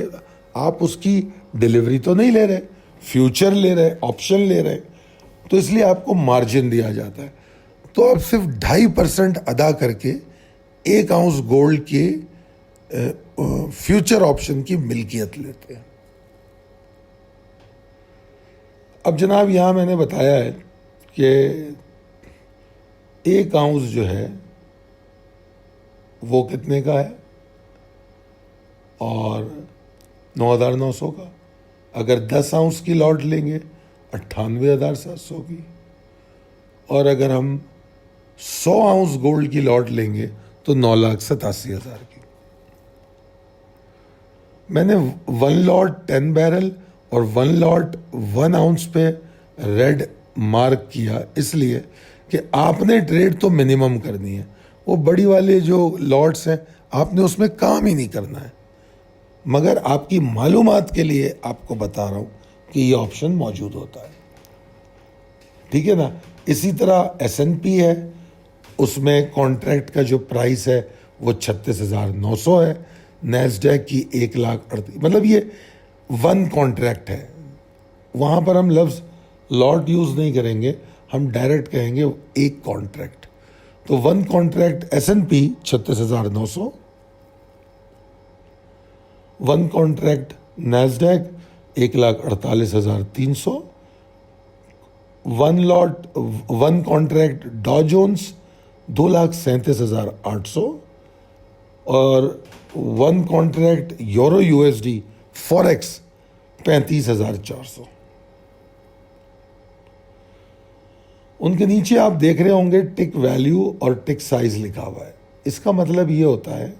آپ اس کی ڈیلیوری تو نہیں لے رہے، فیوچر لے رہے، آپشن لے رہے، تو اس لیے آپ کو مارجن دیا جاتا ہے. تو آپ صرف 2.5% ادا کر کے 1 آؤنس گولڈ کے فیوچر آپشن کی ملکیت لیتے ہیں. اب جناب یہاں میں نے بتایا ہے کہ 1 آؤنس جو ہے وہ کتنے کا ہے اور 9,900 کا. اگر 10 آؤنس کی لاٹ لیں گے 98,700 کی، اور اگر ہم 100 آؤنس گولڈ کی لاٹ لیں گے تو 9,87,000 کی. میں نے 1 لاٹ 10 بیرل اور 1 لاٹ 1 آؤنس پہ ریڈ مارک کیا، اس لیے کہ آپ نے ٹریڈ تو منیمم کرنی ہے. وہ بڑی والے جو لاٹس ہیں آپ نے اس میں کام ہی نہیں کرنا ہے، مگر آپ کی معلومات کے لیے آپ کو بتا رہا ہوں کہ یہ آپشن موجود ہوتا ہے. ٹھیک ہے نا. اسی طرح S&P ہے، اس میں کانٹریکٹ کا جو پرائس ہے وہ 36,900 ہے. نیسڈیک کی 1,38,000، مطلب یہ 1 کانٹریکٹ ہے. وہاں پر ہم لفظ لاٹ یوز نہیں کریں گے، ہم ڈائریکٹ کہیں گے 1 کانٹریکٹ. تو 1 contract S&P 36,900، 1 contract Nasdaq 1,48,300، 1 contract Dow Jones 2,37,800، اور 1 کانٹریکٹ یورو USD فوریکس 35,400. ان کے نیچے آپ دیکھ رہے ہوں گے ٹک ویلیو اور ٹک سائز لکھا ہوا ہے. اس کا مطلب یہ ہوتا ہے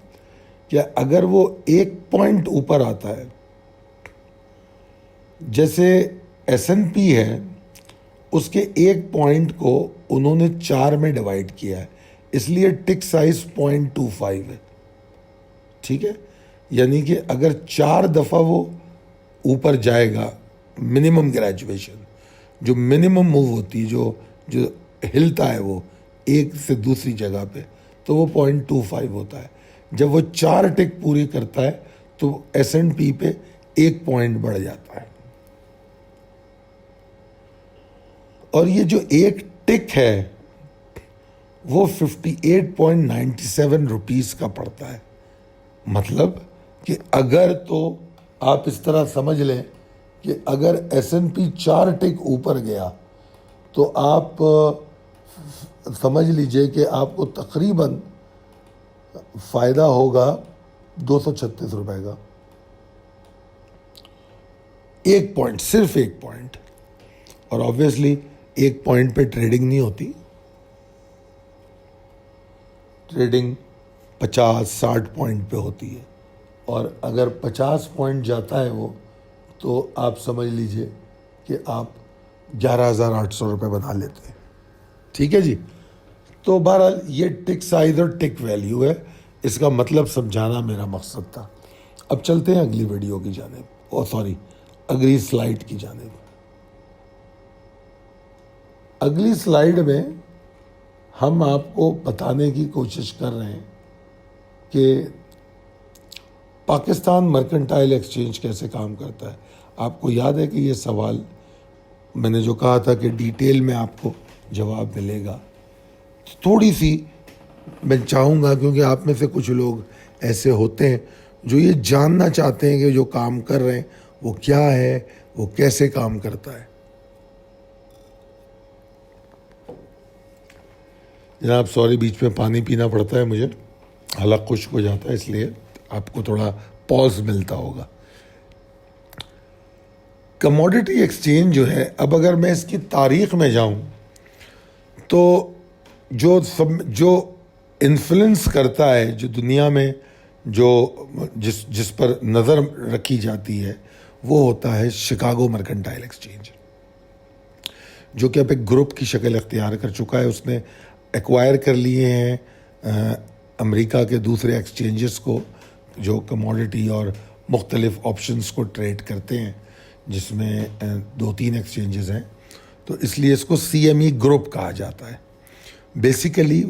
کہ اگر وہ 1 پوائنٹ اوپر آتا ہے، جیسے S&P ہے، اس کے 1 پوائنٹ کو انہوں نے 4 میں ڈیوائڈ کیا ہے، اس لیے ٹک سائز 0.25 ہے. ٹھیک ہے، یعنی کہ اگر 4 دفعہ وہ اوپر جائے گا، منیمم گریجویشن جو منیمم موو ہوتی ہے، جو ہلتا ہے وہ ایک سے دوسری جگہ پہ، تو وہ 0.25 ہوتا ہے. جب وہ 4 ٹک پوری کرتا ہے تو S&P پہ 1 پوائنٹ بڑھ جاتا ہے. اور یہ جو 1 ٹک ہے وہ 58.97 روپیز کا پڑتا ہے مطلب کہ اگر تو آپ اس طرح سمجھ لیں کہ اگر S&P 4 ٹک اوپر گیا تو آپ سمجھ لیجئے کہ آپ کو تقریباً فائدہ ہوگا 236 روپے کا. ایک پوائنٹ, صرف ایک پوائنٹ. اور آبویسلی ایک پوائنٹ پہ ٹریڈنگ نہیں ہوتی, ٹریڈنگ 50-60 پوائنٹ پہ ہوتی ہے. اور اگر 50 پوائنٹ جاتا ہے وہ, تو آپ سمجھ لیجئے کہ آپ 11,800 روپے بنا لیتے ہیں. ٹھیک ہے جی. تو بہرحال یہ ٹک سائز اور ٹک ویلیو ہے, اس کا مطلب سمجھانا میرا مقصد تھا. اب چلتے ہیں اگلی ویڈیو کی جانب, اگلی سلائیڈ کی جانب. اگلی سلائیڈ میں ہم آپ کو بتانے کی کوشش کر رہے ہیں کہ پاکستان مرکنٹائل ایکسچینج کیسے کام کرتا ہے. آپ کو یاد ہے کہ یہ سوال میں نے جو کہا تھا کہ ڈیٹیل میں آپ کو جواب ملے گا. تھوڑی سی میں چاہوں گا, کیونکہ آپ میں سے کچھ لوگ ایسے ہوتے ہیں جو یہ جاننا چاہتے ہیں کہ جو کام کر رہے ہیں وہ کیا ہے, وہ کیسے کام کرتا ہے. جناب سوری, بیچ میں پانی پینا پڑتا ہے مجھے, حلق خشک ہو جاتا ہے, اس لیے آپ کو تھوڑا پاز ملتا ہوگا. کموڈٹی ایکسچینج جو ہے, اب اگر میں اس کی تاریخ میں جاؤں تو جو انفلوئنس کرتا ہے, جو دنیا میں جس پر نظر رکھی جاتی ہے, وہ ہوتا ہے شکاگو مرکنٹائل ایکسچینج, جو کہ اب ایک گروپ کی شکل اختیار کر چکا ہے. اس نے ایکوائر کر لیے ہیں امریکہ کے دوسرے ایکسچینجز کو جو کموڈٹی اور مختلف آپشنز کو ٹریڈ کرتے ہیں, جس میں 2-3 ایکسچینجز ہیں. تو اس لیے اس کو CME گروپ کہا جاتا ہے. بیسیکلی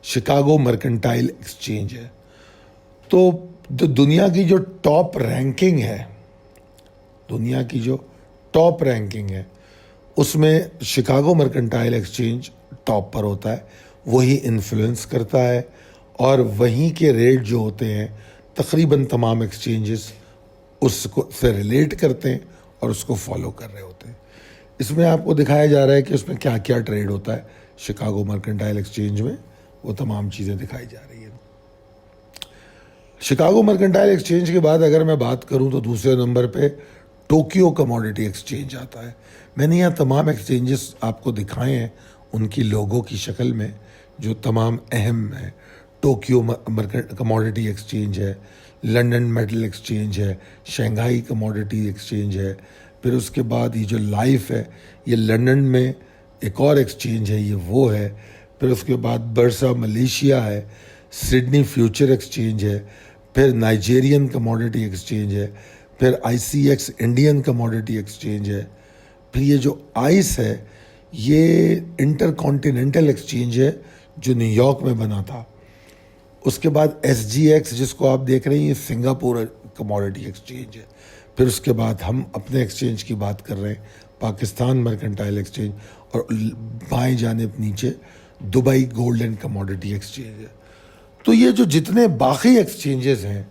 شکاگو مرکنٹائل ایکسچینج ہے. تو دنیا کی جو ٹاپ رینکنگ ہے, اس میں شکاگو مرکنٹائل ایکسچینج ٹاپ پر ہوتا ہے. وہی انفلوئنس کرتا ہے, اور وہیں کے ریٹ جو ہوتے ہیں تقریباً تمام ایکسچینجز اس کو سے ریلیٹ کرتے ہیں اور اس کو فالو کر رہے ہوتے ہیں. اس میں آپ کو دکھایا جا رہا ہے کہ اس میں کیا کیا ٹریڈ ہوتا ہے شکاگو مرکنٹائل ایکسچینج میں, وہ تمام چیزیں دکھائی جا رہی ہیں. شکاگو مرکنٹائل ایکسچینج کے بعد اگر میں بات کروں تو دوسرے نمبر پہ ٹوکیو کموڈٹی ایکسچینج آتا ہے. میں نے یہاں تمام ایکسچینجز آپ کو دکھائے ہیں ان کی لوگو کی شکل میں, جو تمام اہم ہیں. ٹوکیو کموڈٹی ایکسچینج ہے, لنڈن میٹل ایکسچینج ہے, شنگھائی کموڈٹی ایکسچینج ہے. پھر اس کے بعد یہ جو لائف ہے, یہ لنڈن میں ایک اور ایکسچینج ہے, یہ وہ ہے. پھر اس کے بعد برسا ملیشیا ہے, سڈنی فیوچر ایکسچینج ہے, پھر نائجیرین کموڈٹی ایکسچینج ہے, پھر ICX انڈین کموڈٹی ایکسچینج ہے. پھر یہ جو آئس ہے یہ انٹر کانٹیننٹل ایکسچینج ہے جو نیو یارک میں بنا تھا. اس کے بعد SGX جس کو آپ دیکھ رہے ہیں, یہ سنگاپور کموڈٹی ایکسچینج ہے. پھر اس کے بعد ہم اپنے ایکسچینج کی بات کر رہے ہیں, پاکستان مرکنٹائل ایکسچینج, اور بائیں جانب نیچے Dubai gold and commodity exchange ہے. تو یہ جو جتنے باقی ایکسچینجز ہیں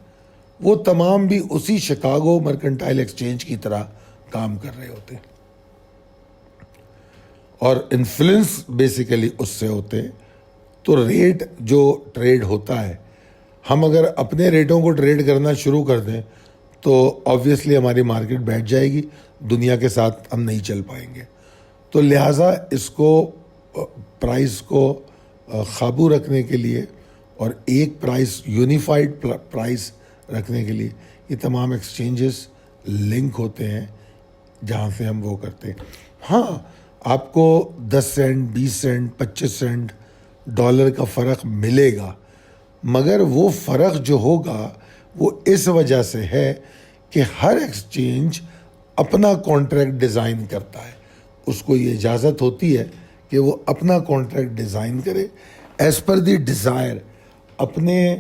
وہ تمام بھی اسی شکاگو مرکنٹائل ایکسچینج کی طرح کام کر رہے ہوتے ہیں, اور انفلوئنس بیسیکلی اس سے ہوتے ہیں. تو ریٹ جو ٹریڈ ہوتا ہے, ہم اگر اپنے ریٹوں کو ٹریڈ کرنا شروع کر دیں تو آبویسلی ہماری مارکیٹ بیٹھ جائے گی, دنیا کے ساتھ ہم نہیں چل پائیں گے. تو لہٰذا اس کو پرائز کو قابو رکھنے کے لیے اور ایک پرائز, یونیفائڈ پرائز رکھنے کے لیے یہ تمام ایکسچینجز لنک ہوتے ہیں جہاں سے ہم وہ کرتے ہیں. ہاں, آپ کو 10 سینٹ, 20 سینٹ, 25 سینٹ ڈالر کا فرق ملے گا, مگر وہ فرق جو ہوگا وہ اس وجہ سے ہے کہ ہر ایکسچینج اپنا کانٹریکٹ ڈیزائن کرتا ہے. اس کو یہ اجازت ہوتی ہے کہ وہ اپنا کانٹریکٹ ڈیزائن کرے ایز پر دی ڈیزائر, اپنے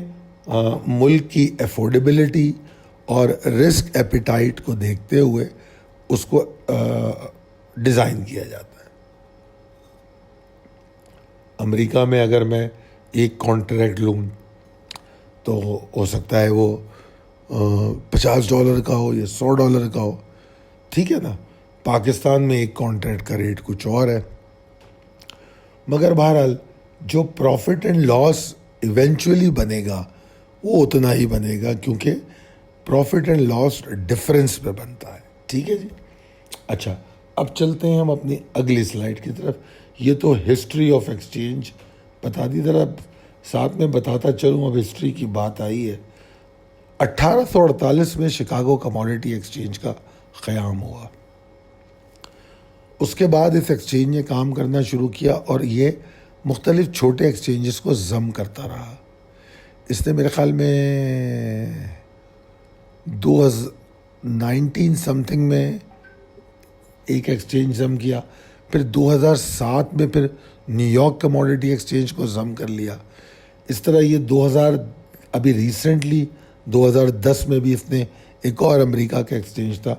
ملک کی افورڈیبلٹی اور رسک ایپیٹائٹ کو دیکھتے ہوئے اس کو ڈیزائن کیا جاتا ہے. امریکہ میں اگر میں ایک کانٹریکٹ لوں تو ہو سکتا ہے وہ $50 کا ہو یا $100 کا ہو، ٹھیک ہے نا. پاکستان میں ایک کانٹریکٹ کا ریٹ کچھ اور ہے، مگر بہرحال جو پروفٹ اینڈ لاس ایونچولی بنے گا وہ اتنا ہی بنے گا، کیونکہ پروفٹ اینڈ لاس ڈفرینس پہ بنتا ہے. ٹھیک ہے جی. اچھا، اب چلتے ہیں ہم اپنی اگلی سلائیڈ کی طرف. یہ تو ہسٹری آف ایکسچینج بتا دی، ذرا ساتھ میں بتاتا چلوں. اب ہسٹری کی بات آئی ہے. 1848 میں شکاگو کموڈیٹی ایکسچینج کا قیام ہوا. اس کے بعد اس ایکسچینج نے کام کرنا شروع کیا اور یہ مختلف چھوٹے ایکسچینجز کو ضم کرتا رہا. اس نے میرے خیال میں 19 سم تھنگ میں ایک ایکسچینج ضم کیا، پھر 2007 میں پھر نیو یارک کموڈیٹی ایکسچینج کو ضم کر لیا. اس طرح یہ 2000 ابھی ریسنٹلی 2010 میں بھی اس نے ایک اور امریکہ کا ایکسچینج تھا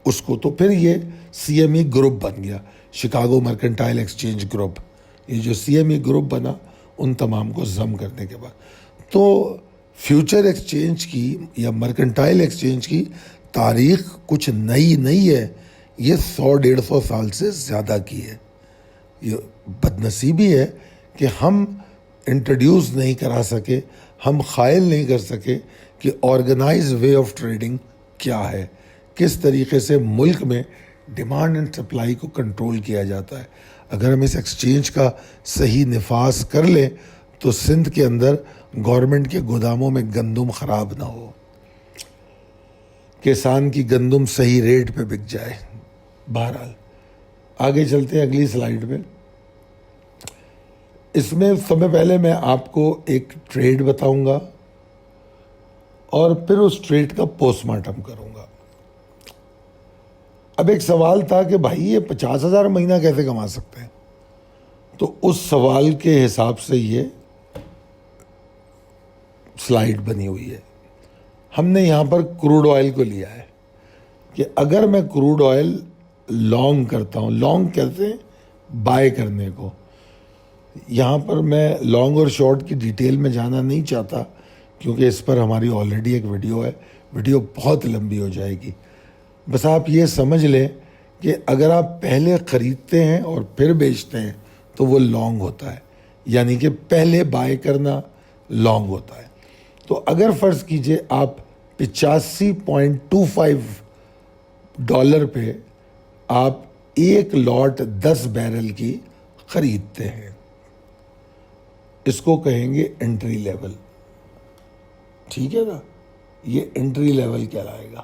اس کو، تو پھر یہ CME گروپ بن گیا، شکاگو مرکنٹائل ایکسچینج گروپ. یہ جو CME گروپ بنا ان تمام کو ضم کرنے کے بعد، تو فیوچر ایکسچینج کی یا مرکنٹائل ایکسچینج کی تاریخ کچھ نئی نہیں ہے، یہ 100-150 سال سے زیادہ کی ہے. یہ بدنصیبی ہے کہ ہم انٹروڈیوس نہیں کرا سکے، ہم قائل نہیں کر سکے کہ آرگنائز وے آف ٹریڈنگ کیا ہے، کس طریقے سے ملک میں ڈیمانڈ اینڈ سپلائی کو کنٹرول کیا جاتا ہے. اگر ہم اس ایکسچینج کا صحیح نفاذ کر لیں تو سندھ کے اندر گورنمنٹ کے گوداموں میں گندم خراب نہ ہو، کسان کی گندم صحیح ریٹ پہ بک جائے. بہرحال آگے چلتے ہیں اگلی سلائیڈ پہ. اس میں سب سے پہلے میں آپ کو ایک ٹریڈ بتاؤں گا اور پھر اس ٹریڈ کا پوسٹ مارٹم کروں گا. اب ایک سوال تھا کہ بھائی یہ 50,000 مہینہ کیسے کما سکتے ہیں، تو اس سوال کے حساب سے یہ سلائیڈ بنی ہوئی ہے. ہم نے یہاں پر کروڈ آئل کو لیا ہے کہ اگر میں کروڈ آئل لانگ کرتا ہوں، لانگ کہتے ہیں بائی کرنے کو. یہاں پر میں لانگ اور شارٹ کی ڈیٹیل میں جانا نہیں چاہتا کیونکہ اس پر ہماری آلریڈی ایک ویڈیو ہے، ویڈیو بہت لمبی ہو جائے گی. بس آپ یہ سمجھ لیں کہ اگر آپ پہلے خریدتے ہیں اور پھر بیچتے ہیں تو وہ لانگ ہوتا ہے، یعنی کہ پہلے بائی کرنا لانگ ہوتا ہے. تو اگر فرض کیجئے آپ $85.25 پہ آپ ایک لاٹ 10 بیرل کی خریدتے ہیں، اس کو کہیں گے انٹری لیول. ٹھیک ہے نا، یہ انٹری لیول کہلائے گا.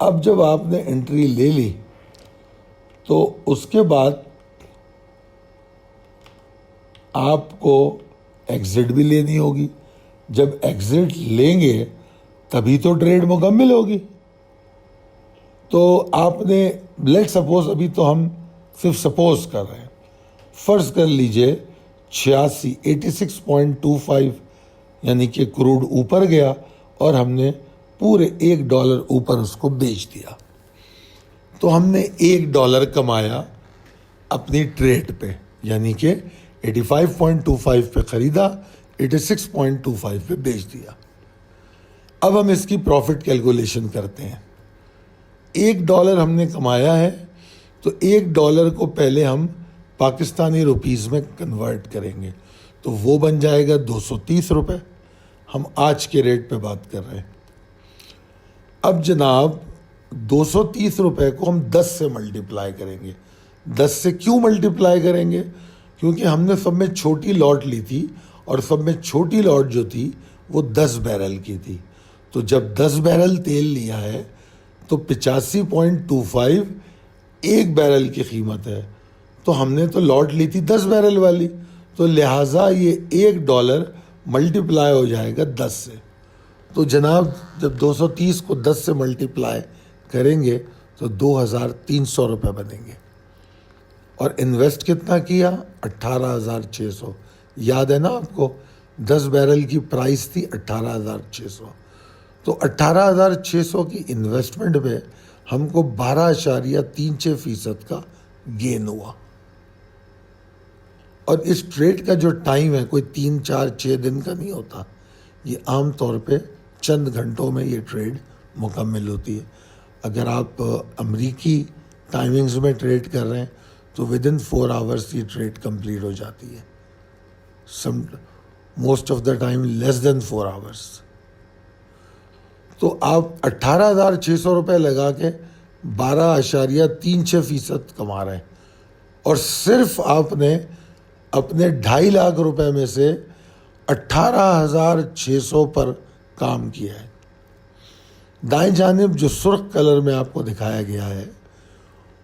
اب جب آپ نے انٹری لے لی تو اس کے بعد آپ کو ایگزٹ بھی لینی ہوگی. جب ایگزٹ لیں گے تبھی تو ٹریڈ مکمل ہوگی. تو آپ نے لیٹ سپوز، ابھی تو ہم صرف سپوز کر رہے ہیں، فرض کر لیجئے 86.25 یعنی کہ کروڈ اوپر گیا اور ہم نے پورے $1 اوپر اس کو بیچ دیا، تو ہم نے $1 کمایا اپنی ٹریڈ پہ، یعنی کہ 85.25 پہ خریدا، 86.25 پہ بیچ دیا. اب ہم اس کی پروفٹ کیلکولیشن کرتے ہیں. $1 ہم نے کمایا ہے تو $1 کو پہلے ہم پاکستانی روپیز میں کنورٹ کریں گے تو وہ بن جائے گا 230 روپے. ہم آج کے ریٹ پہ بات کر رہے ہیں. اب جناب 230 روپے کو ہم 10 سے ملٹیپلائی کریں گے. 10 سے کیوں ملٹیپلائی کریں گے؟ کیونکہ ہم نے سب میں چھوٹی لاٹ لی تھی اور سب میں چھوٹی لاٹ جو تھی وہ 10 بیرل کی تھی. تو جب 10 بیرل تیل لیا ہے تو 85.25 ایک بیرل کی قیمت ہے، تو ہم نے تو لاٹ لی تھی 10 بیرل والی، تو لہٰذا یہ $1 ملٹیپلائی ہو جائے گا 10 سے. تو جناب جب 230 کو 10 سے ملٹیپلائی کریں گے تو 2,300 روپے بنیں گے. اور انویسٹ کتنا کیا؟ 18,600. یاد ہے نا آپ کو 10 بیرل کی پرائس تھی 18,600. تو 18,600 کی انویسٹمنٹ پہ ہم کو 12.36% کا گین ہوا. اور اس ٹریڈ کا جو ٹائم ہے کوئی 3 4 6 دن کا نہیں ہوتا، یہ عام طور پہ چند گھنٹوں میں یہ ٹریڈ مکمل ہوتی ہے. اگر آپ امریکی ٹائمنگز میں ٹریڈ کر رہے ہیں تو ود ان 4 آورس یہ ٹریڈ کمپلیٹ ہو جاتی ہے. Most of the time less than 4 hours. تو آپ 18,600 روپے لگا کے 12.36% کما رہے ہیں, اور صرف آپ نے اپنے 2.5 لاکھ روپے میں سے 18,600 پر کام کیا ہے. دائیں جانب جو سرخ کلر میں آپ کو دکھایا گیا ہے,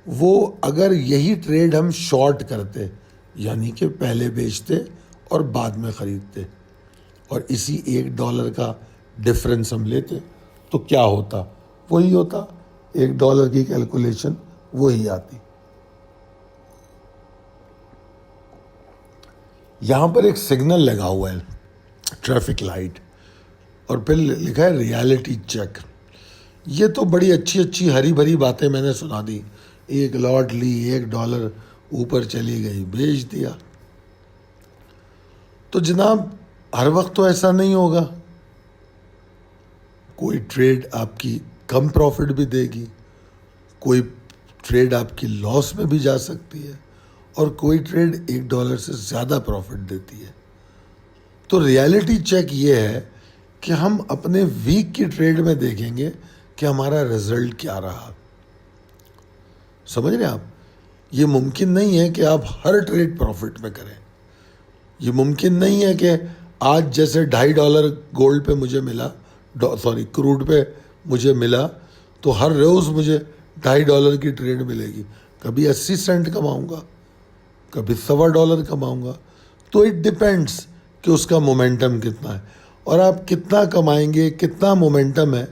وہ اگر یہی ٹریڈ ہم شارٹ کرتے, یعنی کہ پہلے بیچتے اور بعد میں خریدتے, اور اسی $1 کا ڈفرنس ہم لیتے, تو کیا ہوتا؟ وہی ہوتا. $1 کی کیلکولیشن وہی آتی. یہاں پر ایک سگنل لگا ہوا ہے, ٹریفک لائٹ, اور پھر لکھا ہے ریالٹی چیک. یہ تو بڑی اچھی ہری بھری باتیں میں نے سنا دی. 1 لاٹ لی, $1 اوپر چلی گئی, بیچ دیا. تو جناب ہر وقت تو ایسا نہیں ہوگا. کوئی ٹریڈ آپ کی کم پروفٹ بھی دے گی, کوئی ٹریڈ آپ کی لاس میں بھی جا سکتی ہے, اور کوئی ٹریڈ $1 سے زیادہ پروفٹ دیتی ہے. تو ریالٹی چیک یہ ہے کہ ہم اپنے ویک کی ٹریڈ میں دیکھیں گے کہ ہمارا رزلٹ کیا رہا. سمجھ رہے ہیں آپ؟ یہ ممکن نہیں ہے کہ آپ ہر ٹریڈ پروفٹ میں کریں. یہ ممکن نہیں ہے کہ آج جیسے $2.5 گولڈ پہ مجھے ملا, کروڈ پہ مجھے ملا, تو ہر روز مجھے $2.5 کی ٹریڈ ملے گی. کبھی 80 سینٹ کماؤں گا, کبھی $1.25 کماؤں گا. تو اٹ ڈپینڈس کہ اس کا مومنٹم کتنا ہے, اور آپ کتنا کمائیں گے, کتنا مومنٹم ہے,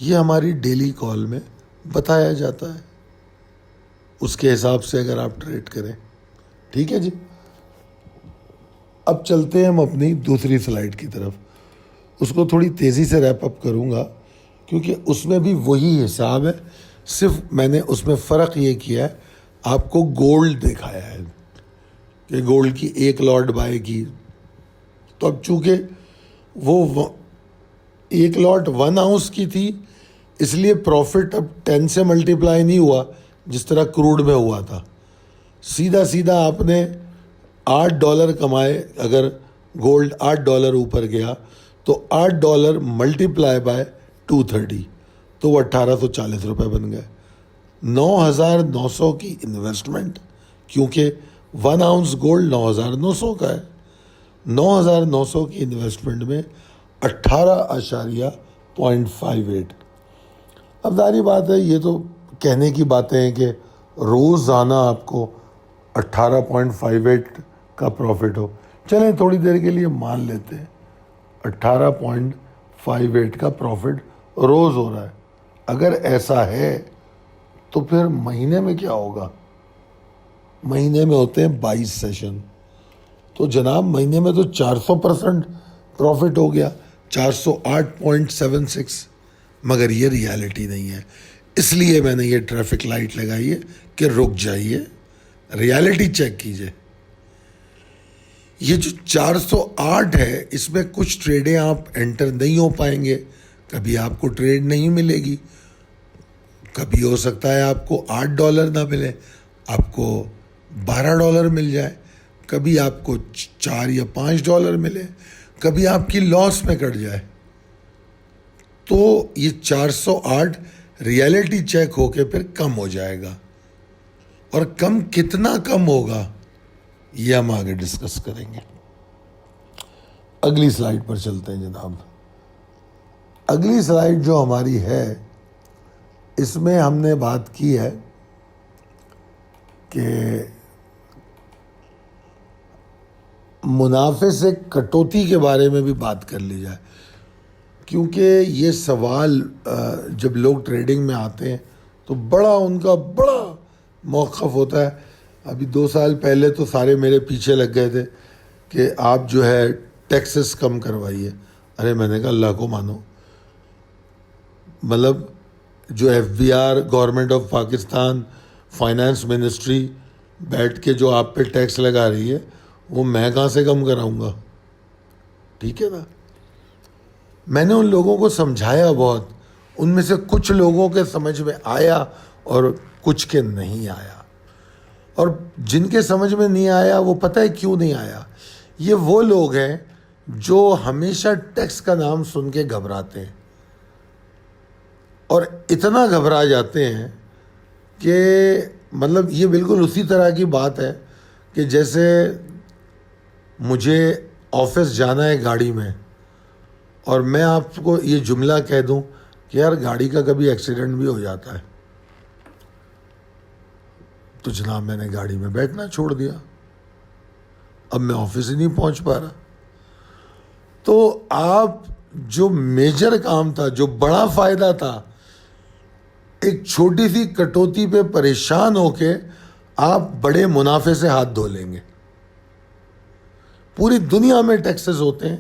یہ ہماری ڈیلی کال میں بتایا جاتا ہے. اس کے حساب سے اگر آپ ٹریڈ کریں. ٹھیک ہے جی. اب چلتے ہیں ہم اپنی دوسری سلائیڈ کی طرف. اس کو تھوڑی تیزی سے ریپ اپ کروں گا کیونکہ اس میں بھی وہی حساب ہے, صرف میں نے اس میں فرق یہ کیا ہے, آپ کو گولڈ دکھایا ہے کہ گولڈ کی 1 لاٹ بائی کی. تو اب چونکہ وہ 1 لاٹ 1 آؤنس کی تھی, اس لیے پروفٹ اب 10 سے ملٹیپلائی نہیں ہوا جس طرح کروڈ میں ہوا تھا. سیدھا آپ نے $8 کمائے. اگر گولڈ $8 اوپر گیا تو $8 ملٹیپلائی بائی 230, تو وہ 1,840 روپے بن گئے. 9,900 کی انویسٹمنٹ, کیونکہ 1 آؤنس گولڈ 9,900 کا ہے. 9,900 کی انویسٹمنٹ میں 18.58. اب ظاہری بات ہے, یہ تو کہنے کی باتیں ہیں کہ روزانہ آپ کو 18.58 کا پروفٹ ہو. چلیں تھوڑی دیر کے لیے مان لیتے ہیں 18.58 کا پروفٹ روز ہو رہا ہے. اگر ایسا ہے تو پھر مہینے میں کیا ہوگا؟ مہینے میں ہوتے ہیں 22 سیشن. تو جناب مہینے میں تو 400% پروفٹ ہو گیا, 408.76. مگر یہ ریالٹی نہیں ہے. اس لیے میں نے یہ ٹریفک لائٹ لگائی ہے کہ رک جائیے, ریالٹی چیک کیجئے. یہ جو 408 ہے, اس میں کچھ ٹریڈیں آپ انٹر نہیں ہو پائیں گے. کبھی آپ کو ٹریڈ نہیں ملے گی, کبھی ہو سکتا ہے آپ کو $8 نہ ملے, آپ کو $12 مل جائے, کبھی آپ کو $4 یا $5 ملے, کبھی آپ کی لاس میں کٹ جائے. تو یہ 408 ریالٹی چیک ہو کے پھر کم ہو جائے گا, اور کم کتنا کم ہوگا یہ ہم آگے ڈسکس کریں گے. اگلی سلائیڈ پر چلتے ہیں جناب. اگلی سلائیڈ جو ہماری ہے, اس میں ہم نے بات کی ہے کہ منافع سے کٹوتی کے بارے میں بھی بات کر لی جائے, کیونکہ یہ سوال جب لوگ ٹریڈنگ میں آتے ہیں تو ان کا بڑا موقف ہوتا ہے. ابھی 2 سال پہلے تو سارے میرے پیچھے لگ گئے تھے کہ آپ جو ہے ٹیکسز کم کروائیے. ارے میں نے کہا اللہ کو مانو, مطلب جو FBR, government of Pakistan, finance ministry بیٹھ کے جو آپ پہ ٹیکس لگا رہی ہے, وہ میں کہاں سے کم کراؤں گا؟ ٹھیک ہے نا. میں نے ان لوگوں کو سمجھایا بہت، ان میں سے کچھ لوگوں کے سمجھ میں آیا اور کچھ کے نہیں آیا، اور جن کے سمجھ میں نہیں آیا وہ پتہ ہے کیوں نہیں آیا؟ یہ وہ لوگ ہیں جو ہمیشہ ٹیکس کا نام سن کے گھبراتے ہیں، اور اتنا گھبرا جاتے ہیں کہ مطلب یہ بالکل اسی طرح کی بات ہے کہ جیسے مجھے آفس جانا ہے گاڑی میں، اور میں آپ کو یہ جملہ کہہ دوں کہ یار گاڑی کا کبھی ایکسیڈنٹ بھی ہو جاتا ہے، تو جناب میں نے گاڑی میں بیٹھنا چھوڑ دیا، اب میں آفس ہی نہیں پہنچ پا رہا۔ تو آپ جو میجر کام تھا، جو بڑا فائدہ تھا، ایک چھوٹی سی کٹوتی پہ پریشان ہو کے آپ بڑے منافع سے ہاتھ دھو لیں گے۔ پوری دنیا میں ٹیکسز ہوتے ہیں،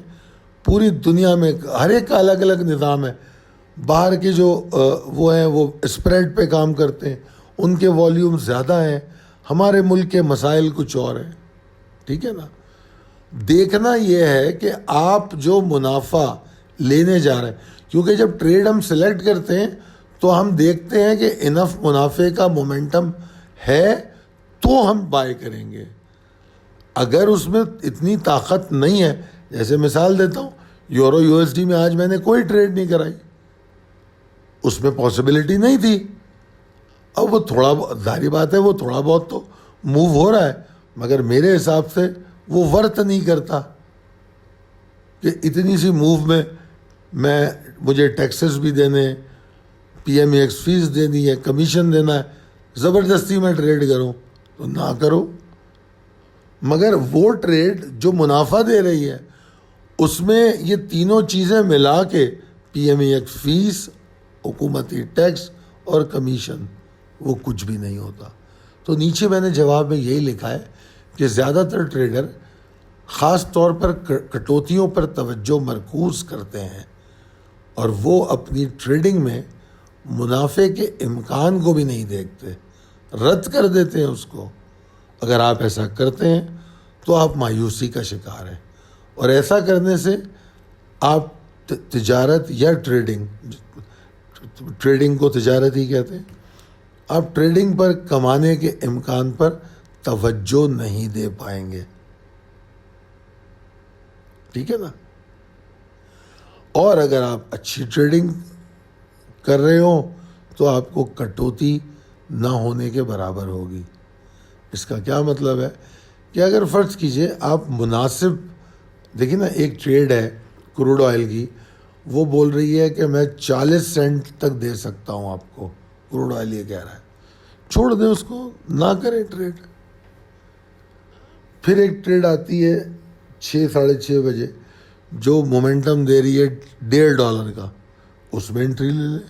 پوری دنیا میں ہر ایک کا الگ الگ نظام ہے۔ باہر کے جو وہ ہیں وہ اسپریڈ پہ کام کرتے ہیں، ان کے والیوم زیادہ ہیں، ہمارے ملک کے مسائل کچھ اور ہیں، ٹھیک ہے نا۔ دیکھنا یہ ہے کہ آپ جو منافع لینے جا رہے ہیں، کیونکہ جب ٹریڈ ہم سلیکٹ کرتے ہیں تو ہم دیکھتے ہیں کہ انف منافع کا مومنٹم ہے تو ہم بائی کریں گے۔ اگر اس میں اتنی طاقت نہیں ہے، جیسے مثال دیتا ہوں، یورو یو ایس ڈی میں آج میں نے کوئی ٹریڈ نہیں کرائی، اس میں پاسبلٹی نہیں تھی۔ اب وہ تھوڑا ظاہری بات ہے وہ تھوڑا بہت تو موو ہو رہا ہے، مگر میرے حساب سے وہ ورت نہیں کرتا کہ اتنی سی موو میں مجھے ٹیکسز بھی دینے، P M E X fees دینی ہے، کمیشن دینا ہے، زبردستی میں ٹریڈ کروں تو نہ کرو۔ مگر وہ ٹریڈ جو منافع دے رہی ہے اس میں یہ تینوں چیزیں ملا کے، P M E X fee, حکومتی ٹیکس اور کمیشن، وہ کچھ بھی نہیں ہوتا۔ تو نیچے میں نے جواب میں یہی لکھا ہے کہ زیادہ تر ٹریڈر خاص طور پر کٹوتیوں پر توجہ مرکوز کرتے ہیں، اور وہ اپنی ٹریڈنگ میں منافع کے امکان کو بھی نہیں دیکھتے، رد کر دیتے ہیں اس کو۔ اگر آپ ایسا کرتے ہیں تو آپ مایوسی کا شکار ہیں، اور ایسا کرنے سے آپ تجارت یا ٹریڈنگ کو تجارت ہی کہتے ہیں، آپ ٹریڈنگ پر کمانے کے امکان پر توجہ نہیں دے پائیں گے، ٹھیک ہے نا۔ اور اگر آپ اچھی ٹریڈنگ کر رہے ہوں تو آپ کو کٹوتی نہ ہونے کے برابر ہوگی۔ اس کا کیا مطلب ہے کہ اگر فرض کیجئے آپ مناسب، دیکھیں نا، ایک ٹریڈ ہے کروڈ آئل کی، وہ بول رہی ہے کہ میں 40 سینٹ تک دے سکتا ہوں آپ کو، کروڈ آئل یہ کہہ رہا ہے، چھوڑ دیں اس کو، نہ کریں ٹریڈ۔ پھر ایک ٹریڈ آتی ہے 6 ساڑھے 6 بجے جو مومنٹم دے رہی ہے $1.5 کا، اس میں انٹری لے لیں،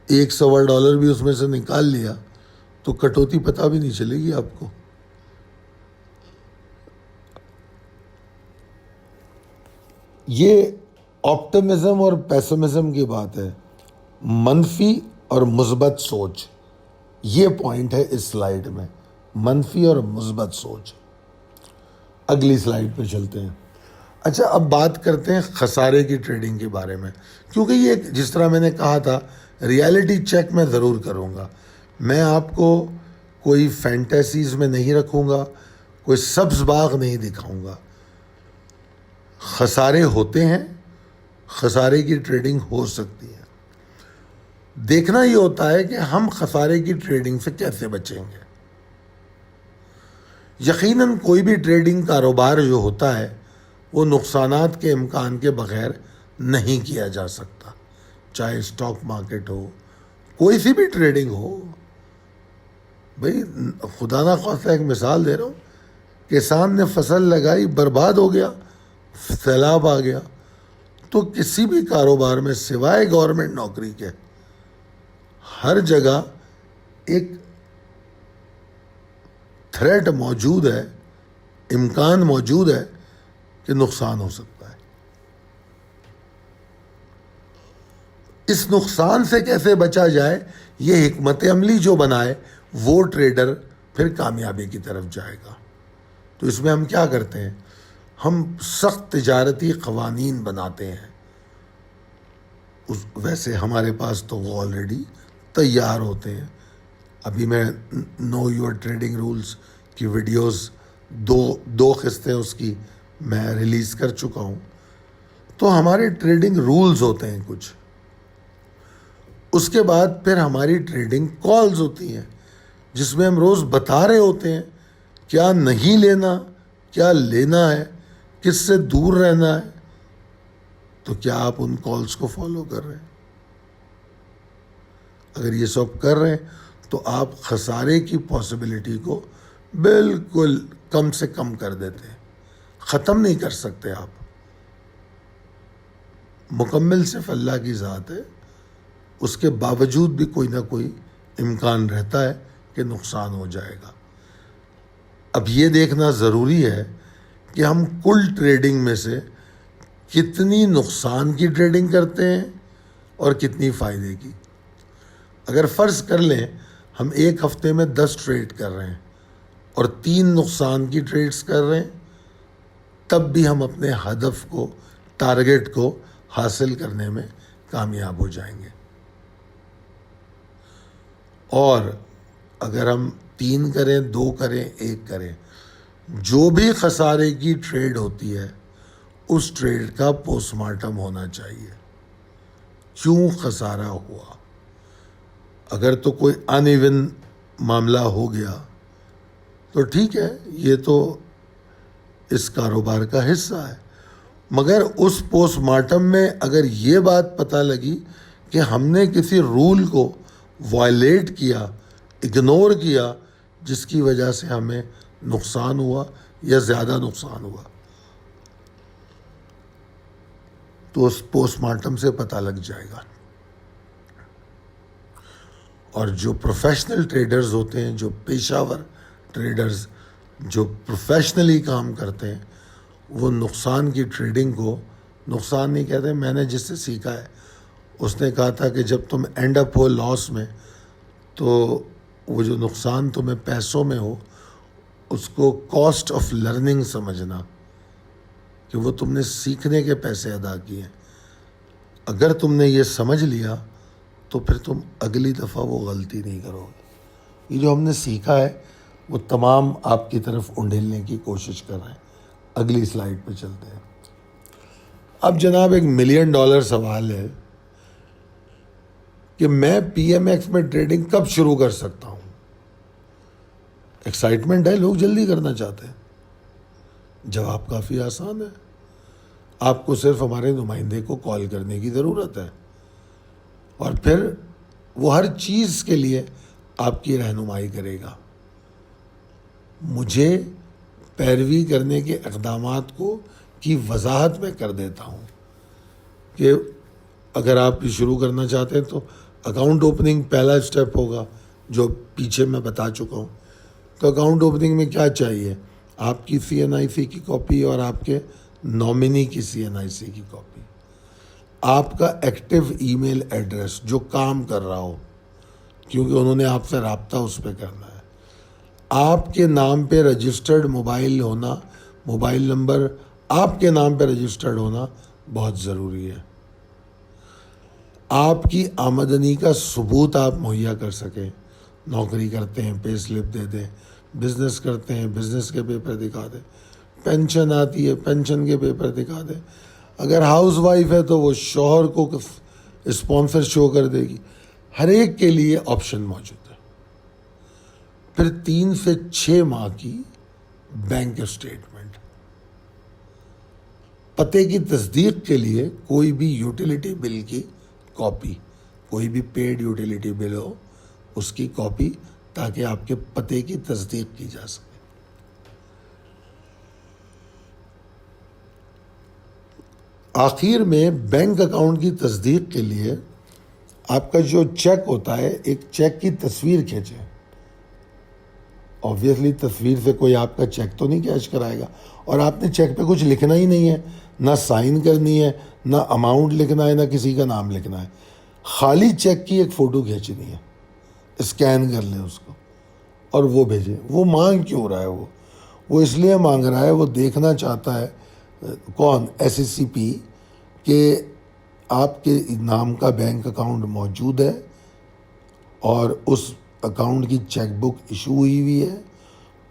$1 بھی اس میں سے نکال لیا تو کٹوتی پتہ بھی نہیں چلے گی آپ کو۔ یہ آپٹمزم اور پیسمزم کی بات ہے، منفی اور مثبت سوچ، یہ پوائنٹ ہے اس سلائیڈ میں، منفی اور مثبت سوچ۔ اگلی سلائیڈ پہ چلتے ہیں۔ اچھا، اب بات کرتے ہیں خسارے کی ٹریڈنگ کے بارے میں، کیونکہ یہ جس طرح میں نے کہا تھا ریالٹی چیک میں ضرور کروں گا، میں آپ کو کوئی فینٹیسیز میں نہیں رکھوں گا، کوئی سبز باغ نہیں دکھاؤں گا۔ خسارے ہوتے ہیں، خسارے کی ٹریڈنگ ہو سکتی ہے، دیکھنا یہ ہوتا ہے کہ ہم خسارے کی ٹریڈنگ سے کیسے بچیں گے۔ یقیناً کوئی بھی ٹریڈنگ کاروبار جو ہوتا ہے وہ نقصانات کے امکان کے بغیر نہیں کیا جا سکتا، چاہے اسٹاک مارکیٹ ہو، کوئی سی بھی ٹریڈنگ ہو۔ بھئی خدا نہ خواستہ ایک مثال دے رہا ہوں، کسان نے فصل لگائی، برباد ہو گیا، سیلاب آ گیا، تو کسی بھی کاروبار میں سوائے گورنمنٹ نوکری کے ہر جگہ ایک تھریٹ موجود ہے، امکان موجود ہے کہ نقصان ہو سکتا ہے۔ اس نقصان سے کیسے بچا جائے، یہ حکمت عملی جو بنائے وہ ٹریڈر پھر کامیابی کی طرف جائے گا۔ تو اس میں ہم کیا کرتے ہیں، ہم سخت تجارتی قوانین بناتے ہیں، ویسے ہمارے پاس تو وہ آلریڈی تیار ہوتے ہیں. ابھی میں نو یور ٹریڈنگ رولز کی ویڈیوز دو قسطیں اس کی میں ریلیز کر چکا ہوں. تو ہمارے ٹریڈنگ رولز ہوتے ہیں کچھ. اس کے بعد پھر ہماری ٹریڈنگ کالز ہوتی ہیں جس میں ہم روز بتا رہے ہوتے ہیں کیا نہیں لینا، کیا لینا ہے، کس سے دور رہنا ہے. تو کیا آپ ان کالز کو فالو کر رہے ہیں؟ اگر یہ سب کر رہے ہیں تو آپ خسارے کی پاسبلٹی کو بالکل کم سے کم کر دیتے ہیں. ختم نہیں کر سکتے آپ، مکمل صرف اللہ کی ذات ہے. اس کے باوجود بھی کوئی نہ کوئی امکان رہتا ہے کہ نقصان ہو جائے گا. اب یہ دیکھنا ضروری ہے کہ ہم کل ٹریڈنگ میں سے کتنی نقصان کی ٹریڈنگ کرتے ہیں اور کتنی فائدے کی. اگر فرض کر لیں ہم ایک ہفتے میں 10 ٹریڈ کر رہے ہیں اور 3 نقصان کی ٹریڈز کر رہے ہیں، تب بھی ہم اپنے ہدف کو، ٹارگیٹ کو حاصل کرنے میں کامیاب ہو جائیں گے. اور اگر ہم 3 کریں، 2 کریں، 1 کریں، جو بھی خسارے کی ٹریڈ ہوتی ہے اس ٹریڈ کا پوسٹ مارٹم ہونا چاہیے. کیوں خسارہ ہوا؟ اگر تو کوئی ان ایون معاملہ ہو گیا تو ٹھیک ہے، یہ تو اس کاروبار کا حصہ ہے. مگر اس پوسٹ مارٹم میں اگر یہ بات پتہ لگی کہ ہم نے کسی رول کو وائلیٹ کیا، اگنور کیا، جس کی وجہ سے ہمیں نقصان ہوا یا زیادہ نقصان ہوا، تو اس پوسٹ مارٹم سے پتہ لگ جائے گا. اور جو پروفیشنل ٹریڈرز ہوتے ہیں، جو پیشہ ور ٹریڈرز جو پروفیشنلی کام کرتے ہیں، وہ نقصان کی ٹریڈنگ کو نقصان نہیں کہتے. میں نے جس سے سیکھا ہے اس نے کہا تھا کہ جب تم اینڈ اپ ہو لاس میں، تو وہ جو نقصان تمہیں پیسوں میں ہو اس کو کاسٹ آف لرننگ سمجھنا، کہ وہ تم نے سیکھنے کے پیسے ادا کیے. اگر تم نے یہ سمجھ لیا تو پھر تم اگلی دفعہ وہ غلطی نہیں کرو گے. یہ جو ہم نے سیکھا ہے وہ تمام آپ کی طرف انڈیلنے کی کوشش کر رہے ہیں. اگلی سلائیڈ پہ چلتے ہیں. اب جناب ایک $1 ملین سوال ہے کہ میں پی ایم ایکس میں ٹریڈنگ کب شروع کر سکتا ہوں؟ ایکسائٹمنٹ ہے، لوگ جلدی کرنا چاہتے ہیں. جواب کافی آسان ہے. آپ کو صرف ہمارے نمائندے کو کال کرنے کی ضرورت ہے اور پھر وہ ہر چیز کے لیے آپ کی رہنمائی کرے گا. مجھے پیروی کرنے کے اقدامات کی وضاحت میں کر دیتا ہوں کہ اگر آپ شروع کرنا چاہتے ہیں تو اکاؤنٹ اوپننگ پہلا اسٹیپ ہوگا، جو پیچھے میں بتا چکا ہوں. تو اکاؤنٹ اوپننگ میں کیا چاہیے؟ آپ کی سی این آئی سی کی کاپی اور آپ کے نامنی کی سی این آئی سی کی کاپی، آپ کا ایکٹیو ای میل ایڈریس جو کام کر رہا ہو، کیونکہ انہوں نے آپ سے رابطہ اس پہ کرنا ہے. آپ کے نام پہ رجسٹرڈ موبائل ہونا، موبائل نمبر آپ کے نام پہ رجسٹرڈ ہونا بہت ضروری ہے. آپ کی آمدنی کا ثبوت آپ مہیا کر سکیں. نوکری کرتے ہیں، پے سلپ دے دیں. بزنس کرتے ہیں، بزنس کے پیپر دکھا دیں. پینشن آتی ہے، پینشن کے پیپر دکھا دیں. اگر ہاؤس وائف ہے تو وہ شوہر کو اسپانسر شو کر دے گی. ہر ایک کے لیے آپشن موجود ہے. پھر 3 سے 6 ماہ کی بینک اسٹیٹمنٹ. پتے کی تصدیق کے لیے کوئی بھی یوٹیلیٹی بل کی کاپی، کوئی بھی پیڈ یوٹیلیٹی بل ہو اس کی کاپی، تاکہ آپ کے پتے کی تصدیق کی جا سکے. آخر میں بینک اکاؤنٹ کی تصدیق کے لیے آپ کا جو چیک ہوتا ہے، ایک چیک کی تصویر کھینچیں. آبویسلی تصویر سے کوئی آپ کا چیک تو نہیں کیش کرائے گا، اور آپ نے چیک پہ کچھ لکھنا ہی نہیں ہے، نہ سائن کرنی ہے، نہ اماؤنٹ لکھنا ہے، نہ کسی کا نام لکھنا ہے. خالی چیک کی ایک فوٹو کھینچنی ہے، اسکین کر لیں اس کو اور وہ بھیجیں. وہ مانگ کیوں رہا ہے؟ وہ اس لیے مانگ رہا ہے، وہ دیکھنا چاہتا ہے کون؟ ایس ایس سی پی، کہ آپ کے نام کا بینک اکاؤنٹ موجود ہے اور اس اکاؤنٹ کی چیک بک ایشو ہوئی ہے،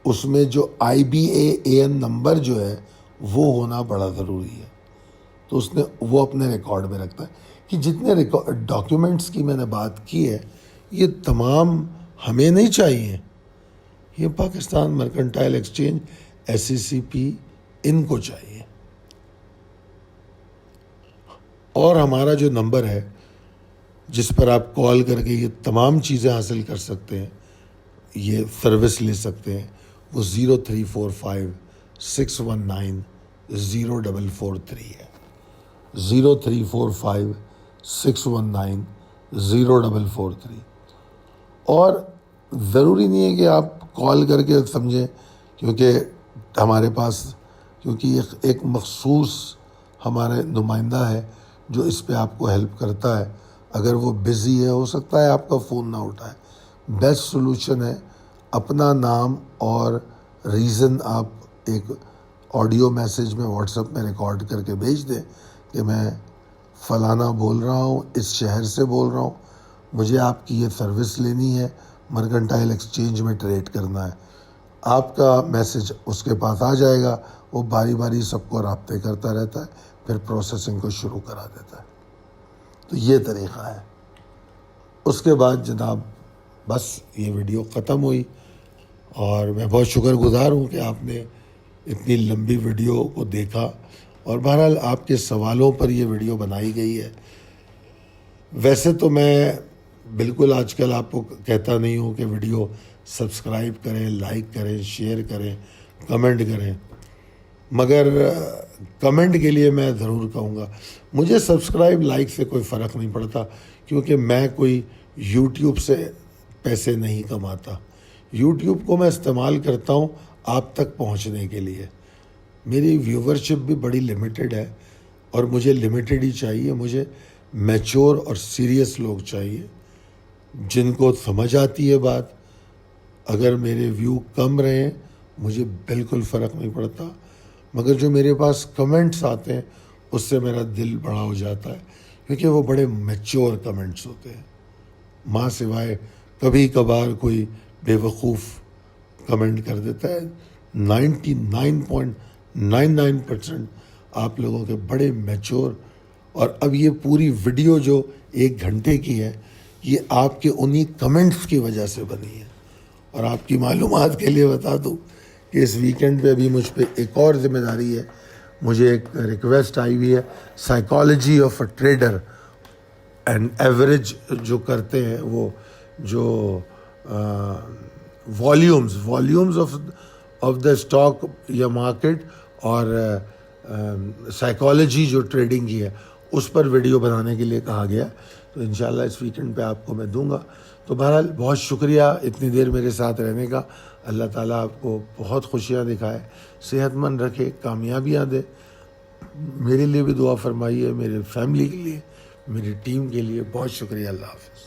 اس میں جو IBAN نمبر جو ہے وہ ہونا بڑا ضروری ہے. تو اس نے وہ اپنے ریکارڈ میں رکھتا ہے کہ جتنے ڈاکیومنٹس کی میں نے بات کی ہے یہ تمام ہمیں نہیں چاہیے، یہ پاکستان مرکنٹائل ایکسچینج SCCP ان کو چاہیے. اور ہمارا جو نمبر ہے جس پر آپ کال کر کے یہ تمام چیزیں حاصل کر سکتے ہیں، یہ سروس لے سکتے ہیں، وہ 0345-619-0443 ہے. 0345-619-0443. اور ضروری نہیں ہے کہ آپ کال کر کے سمجھیں، کیونکہ ہمارے پاس ایک مخصوص ہمارے نمائندہ ہے جو اس پہ آپ کو ہیلپ کرتا ہے. اگر وہ بزی ہے ہو سکتا ہے آپ کا فون نہ اٹھائے. بیسٹ سولوشن ہے اپنا نام اور ریزن آپ ایک آڈیو میسیج میں واٹس ایپ میں ریکارڈ کر کے بھیج دیں کہ میں فلانا بول رہا ہوں، اس شہر سے بول رہا ہوں، مجھے آپ کی یہ سروس لینی ہے، مرکنٹائل ایکسچینج میں ٹریڈ کرنا ہے. آپ کا میسیج اس کے پاس آ جائے گا، وہ باری باری سب کو رابطے کرتا رہتا ہے، پھر پروسیسنگ کو شروع کرا دیتا ہے. تو یہ طریقہ ہے. اس کے بعد جناب بس یہ ویڈیو ختم ہوئی، اور میں بہت شکر گزار ہوں کہ آپ نے اتنی لمبی ویڈیو کو دیکھا، اور بہرحال آپ کے سوالوں پر یہ ویڈیو بنائی گئی ہے. ویسے تو میں بالکل آج کل آپ کو کہتا نہیں ہوں کہ ویڈیو سبسکرائب کریں، لائک کریں، شیئر کریں، کمنٹ کریں، مگر کمنٹ کے لیے میں ضرور کہوں گا مجھے سبسکرائب لائک سے کوئی فرق نہیں پڑتا، کیونکہ میں کوئی یوٹیوب سے پیسے نہیں کماتا. یوٹیوب کو میں استعمال کرتا ہوں آپ تک پہنچنے کے لیے. میری ویورشپ بھی بڑی لمیٹڈ ہے، اور مجھے لمیٹڈ ہی چاہیے. مجھے میچور اور سیریس لوگ چاہیے جن کو سمجھ آتی ہے بات. اگر میرے ویو کم رہے مجھے بالکل فرق نہیں پڑتا، مگر جو میرے پاس کمنٹس آتے ہیں اس سے میرا دل بڑا ہو جاتا ہے، کیونکہ وہ بڑے میچور کمنٹس ہوتے ہیں. ماں سوائے کبھی کبھار کوئی بے وقوف کمنٹ کر دیتا ہے، 99.99% آپ لوگوں کے بڑے میچور. اور اب یہ پوری ویڈیو جو 1 گھنٹے کی ہے یہ آپ کے انہی کمنٹس کی وجہ سے بنی ہے. اور آپ کی معلومات کے لیے بتا دوں کہ اس ویکنڈ پہ ابھی مجھ پہ ایک اور ذمہ داری ہے. مجھے ایک ریکویسٹ آئی ہوئی ہے، psychology of a trader and average جو کرتے ہیں، وہ جو والیومز آف دا اسٹاک یا مارکیٹ اور سائیکالوجی جو ٹریڈنگ کی ہے اس پر ویڈیو بنانے کے لیے کہا گیا. تو انشاءاللہ اس ویکنڈ پہ آپ کو میں دوں گا. تو بہرحال بہت شکریہ اتنی دیر میرے ساتھ رہنے کا. اللہ تعالیٰ آپ کو بہت خوشیاں دکھائے، صحت مند رکھے، کامیابیاں دے. میرے لیے بھی دعا فرمائیے، میرے فیملی کے لیے، میری ٹیم کے لیے. بہت شکریہ. اللہ حافظ.